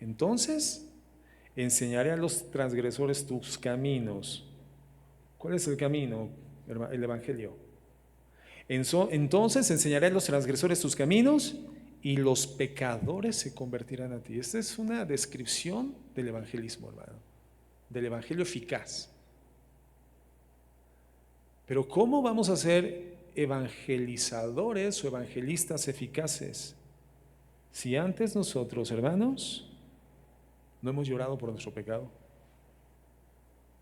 Speaker 1: Entonces, enseñaré a los transgresores tus caminos. ¿Cuál es el camino? El evangelio. Entonces enseñaré a los transgresores tus caminos y los pecadores se convertirán a ti. Esta es una descripción del evangelismo, hermano, del evangelio eficaz. Pero ¿cómo vamos a ser evangelizadores o evangelistas eficaces si antes nosotros, hermanos, no hemos llorado por nuestro pecado,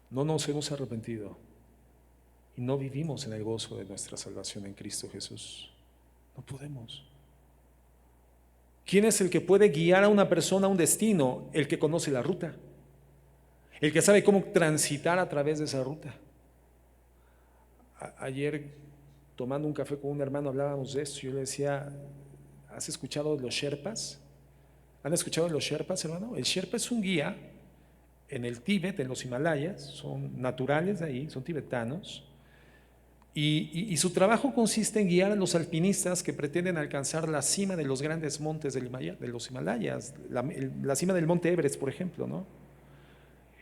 Speaker 1: no nos hemos arrepentido y no vivimos en el gozo de nuestra salvación en Cristo Jesús? No podemos. ¿Quién es el que puede guiar a una persona a un destino? El que conoce la ruta, el que sabe cómo transitar a través de esa ruta. Ayer, tomando un café con un hermano, hablábamos de esto. Yo le decía, ¿has escuchado de los Sherpas? ¿Han escuchado de los Sherpas, hermano? El Sherpa es un guía en el Tíbet, en los Himalayas, son naturales de ahí, son tibetanos, y su trabajo consiste en guiar a los alpinistas que pretenden alcanzar la cima de los grandes montes de los Himalayas, la cima del monte Everest, por ejemplo, ¿no?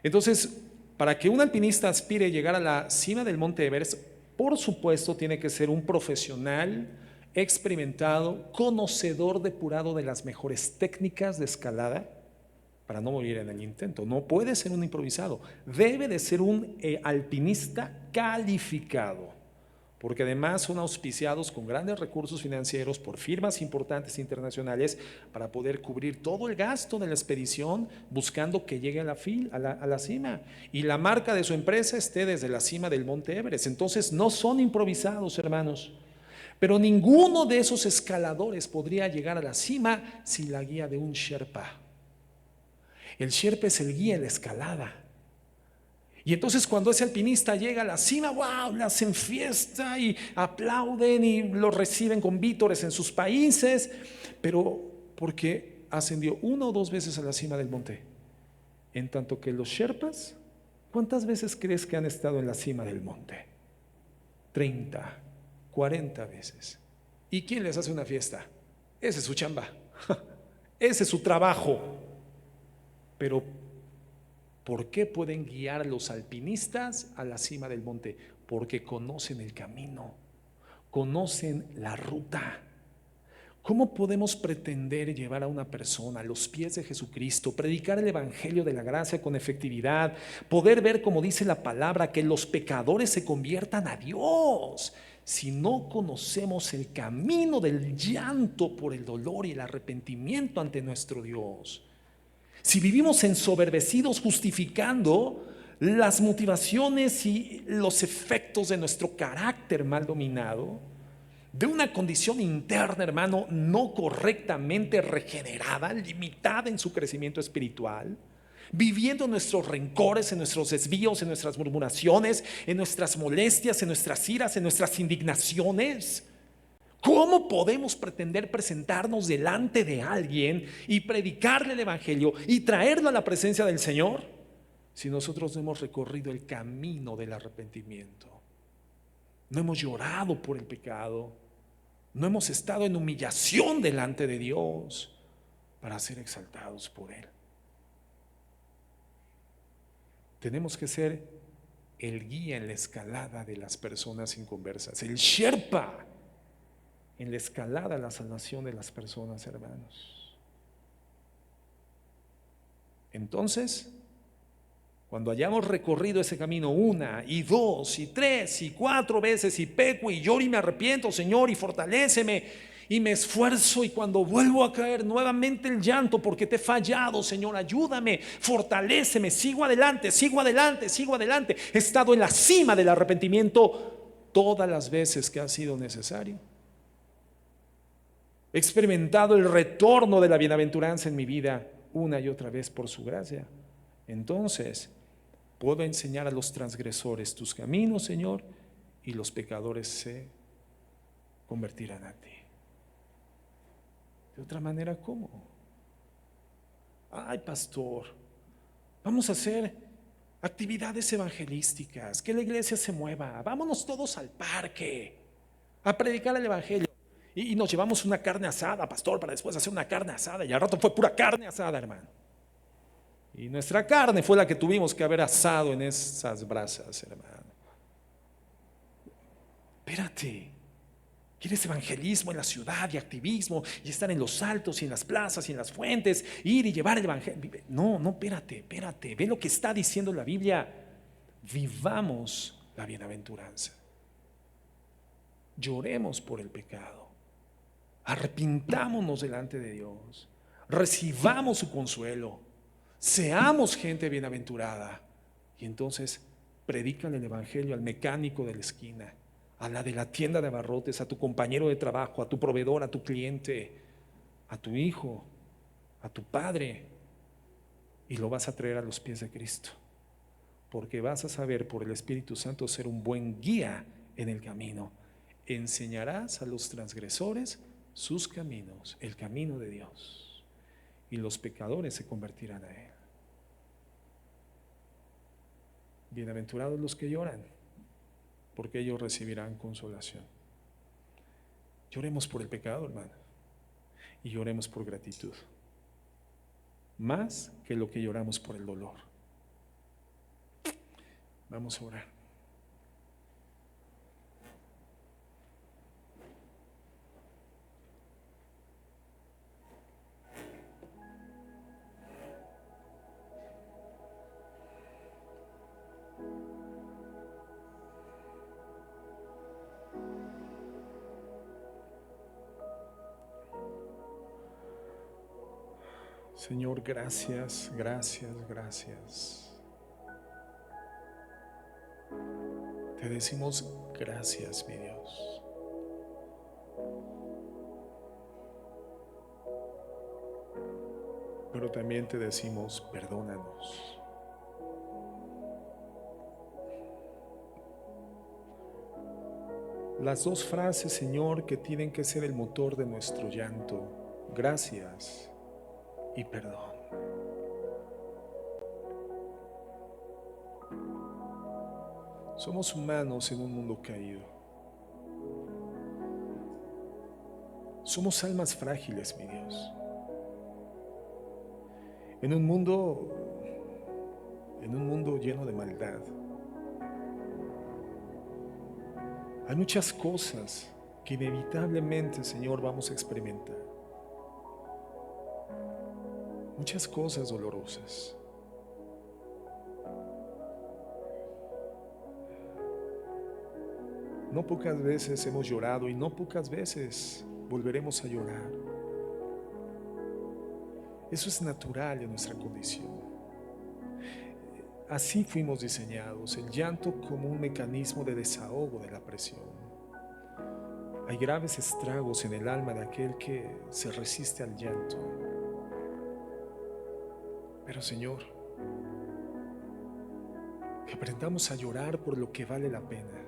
Speaker 1: Entonces, para que un alpinista aspire a llegar a la cima del monte Everest, por supuesto tiene que ser un profesional experimentado, conocedor depurado de las mejores técnicas de escalada para no morir en el intento. No puede ser un improvisado, debe de ser un alpinista calificado. porque además son auspiciados con grandes recursos financieros por firmas importantes internacionales para poder cubrir todo el gasto de la expedición, buscando que llegue a la cima y la marca de su empresa esté desde la cima del Monte Everest. Entonces no son improvisados, hermanos, pero ninguno de esos escaladores podría llegar a la cima sin la guía de un Sherpa. El Sherpa es el guía de la escalada. Y entonces cuando ese alpinista llega a la cima, wow, le hacen fiesta y aplauden y lo reciben con vítores en sus países, pero porque ascendió 1 o 2 veces a la cima del monte. En tanto que los Sherpas, ¿cuántas veces crees que han estado en la cima del monte? 30, 40 veces. ¿Y quién les hace una fiesta? Ese es su chamba, ese es su trabajo. Pero ¿por qué pueden guiar a los alpinistas a la cima del monte? Porque conocen el camino, conocen la ruta. ¿Cómo podemos pretender llevar a una persona a los pies de Jesucristo, predicar el evangelio de la gracia con efectividad, poder ver, como dice la palabra, que los pecadores se conviertan a Dios, si no conocemos el camino del llanto por el dolor y el arrepentimiento ante nuestro Dios? Si vivimos ensoberbecidos justificando las motivaciones y los efectos de nuestro carácter mal dominado, de una condición interna, hermano, no correctamente regenerada, limitada en su crecimiento espiritual, viviendo en nuestros rencores, en nuestros desvíos, en nuestras murmuraciones, en nuestras molestias, en nuestras iras, en nuestras indignaciones, ¿cómo podemos pretender presentarnos delante de alguien y predicarle el evangelio y traerlo a la presencia del Señor si nosotros no hemos recorrido el camino del arrepentimiento? No hemos llorado por el pecado, no hemos estado en humillación delante de Dios para ser exaltados por Él. Tenemos que ser el guía en la escalada de las personas inconversas, el Sherpa en la escalada a la salvación de las personas, hermanos. Entonces, cuando hayamos recorrido ese camino 1 y 2 y 3 y 4 veces y peco y lloro y me arrepiento, Señor, y fortaléceme y me esfuerzo, y cuando vuelvo a caer nuevamente el llanto porque te he fallado, Señor, ayúdame, fortaléceme, sigo adelante, sigo adelante, sigo adelante. He estado en la cima del arrepentimiento todas las veces que ha sido necesario. He experimentado el retorno de la bienaventuranza en mi vida una y otra vez por su gracia. Entonces, puedo enseñar a los transgresores tus caminos, Señor, y los pecadores se convertirán a ti. De otra manera, ¿cómo? Ay, pastor, vamos a hacer actividades evangelísticas, que la iglesia se mueva, vámonos todos al parque a predicar el evangelio. Y nos llevamos una carne asada, pastor, para después hacer una carne asada. Y al rato fue pura carne asada, hermano. Y nuestra carne fue la que tuvimos que haber asado en esas brasas, hermano. Espérate. ¿Quieres evangelismo en la ciudad y activismo y estar en los altos y en las plazas y en las fuentes, ir y llevar el evangelio? No, espérate. Ve lo que está diciendo la Biblia. Vivamos la bienaventuranza. Lloremos por el pecado. Arrepintámonos delante de Dios, recibamos su consuelo, seamos gente bienaventurada, y entonces predican el evangelio al mecánico de la esquina, a la de la tienda de abarrotes, a tu compañero de trabajo, a tu proveedor, a tu cliente, a tu hijo, a tu padre, y lo vas a traer a los pies de Cristo, porque vas a saber por el Espíritu Santo ser un buen guía en el camino. Enseñarás a los transgresores sus caminos, el camino de Dios, y los pecadores se convertirán a Él. Bienaventurados los que lloran, porque ellos recibirán consolación. Lloremos por el pecado, hermano, y lloremos por gratitud, más que lo que lloramos por el dolor. Vamos a orar. Señor, gracias, gracias, gracias. Te decimos gracias, mi Dios. Pero también te decimos perdónanos. Las dos frases, Señor, que tienen que ser el motor de nuestro llanto: gracias y perdón. Somos humanos en un mundo caído. Somos almas frágiles, mi Dios. En un mundo lleno de maldad. Hay muchas cosas que inevitablemente, Señor, vamos a experimentar. Muchas cosas dolorosas. No pocas veces hemos llorado y no pocas veces volveremos a llorar. Eso es natural en nuestra condición. Así fuimos diseñados, el llanto como un mecanismo de desahogo de la presión. Hay graves estragos en el alma de aquel que se resiste al llanto. Pero, Señor, que aprendamos a llorar por lo que vale la pena.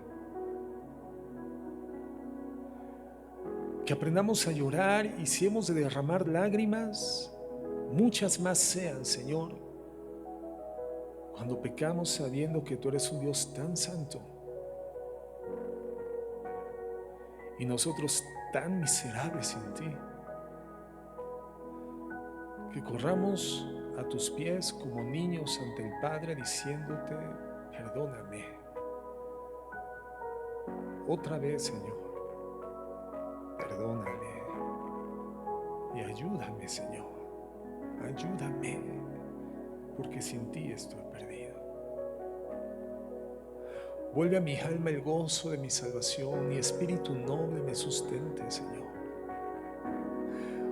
Speaker 1: Que aprendamos a llorar, y si hemos de derramar lágrimas, muchas más sean, Señor, cuando pecamos sabiendo que tú eres un Dios tan santo y nosotros tan miserables sin ti, que corramos a tus pies como niños ante el Padre diciéndote: perdóname. Otra vez, Señor, perdóname y ayúdame, Señor, ayúdame, porque sin ti estoy perdido. Vuelve a mi alma el gozo de mi salvación, y espíritu noble me sustente, Señor.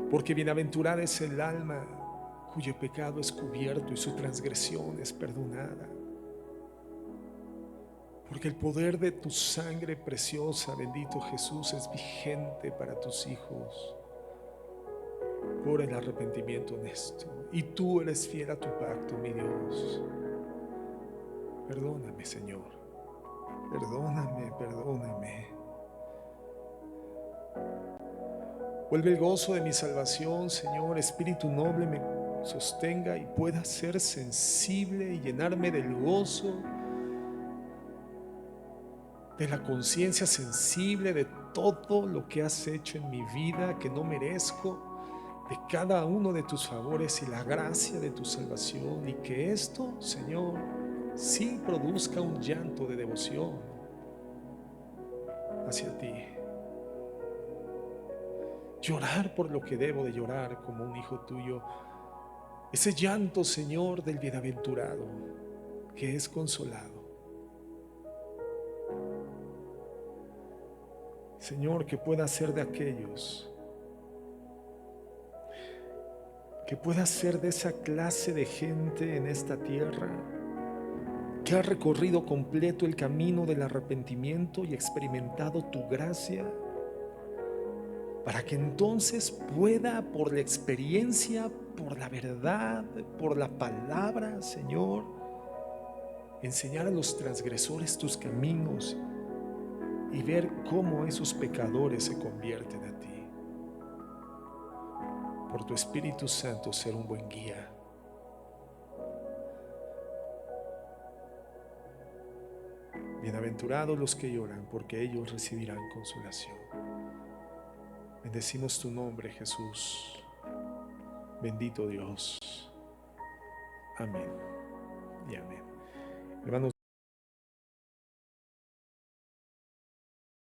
Speaker 1: Porque bienaventurada es el alma cuyo pecado es cubierto y su transgresión es perdonada. Porque el poder de tu sangre preciosa, bendito Jesús, es vigente para tus hijos por el arrepentimiento honesto. Y tú eres fiel a tu pacto, mi Dios. Perdóname, Señor. Perdóname, perdóname. Vuelve el gozo de mi salvación, Señor. Espíritu noble me sostenga y pueda ser sensible y llenarme del gozo, de la conciencia sensible de todo lo que has hecho en mi vida que no merezco, de cada uno de tus favores y la gracia de tu salvación, y que esto, Señor, sí produzca un llanto de devoción hacia ti. Llorar por lo que debo de llorar como un hijo tuyo. Ese llanto, Señor, del bienaventurado que es consolado. Señor, que pueda ser de aquellos, que pueda ser de esa clase de gente en esta tierra que ha recorrido completo el camino del arrepentimiento y experimentado tu gracia, para que entonces pueda, por la experiencia, por la verdad, por la palabra, Señor, enseñar a los transgresores tus caminos y ver cómo esos pecadores se convierten a ti. Por tu Espíritu Santo ser un buen guía. Bienaventurados los que lloran, porque ellos recibirán consolación. Bendecimos tu nombre, Jesús. Bendito Dios. Amén y amén. Hermanos,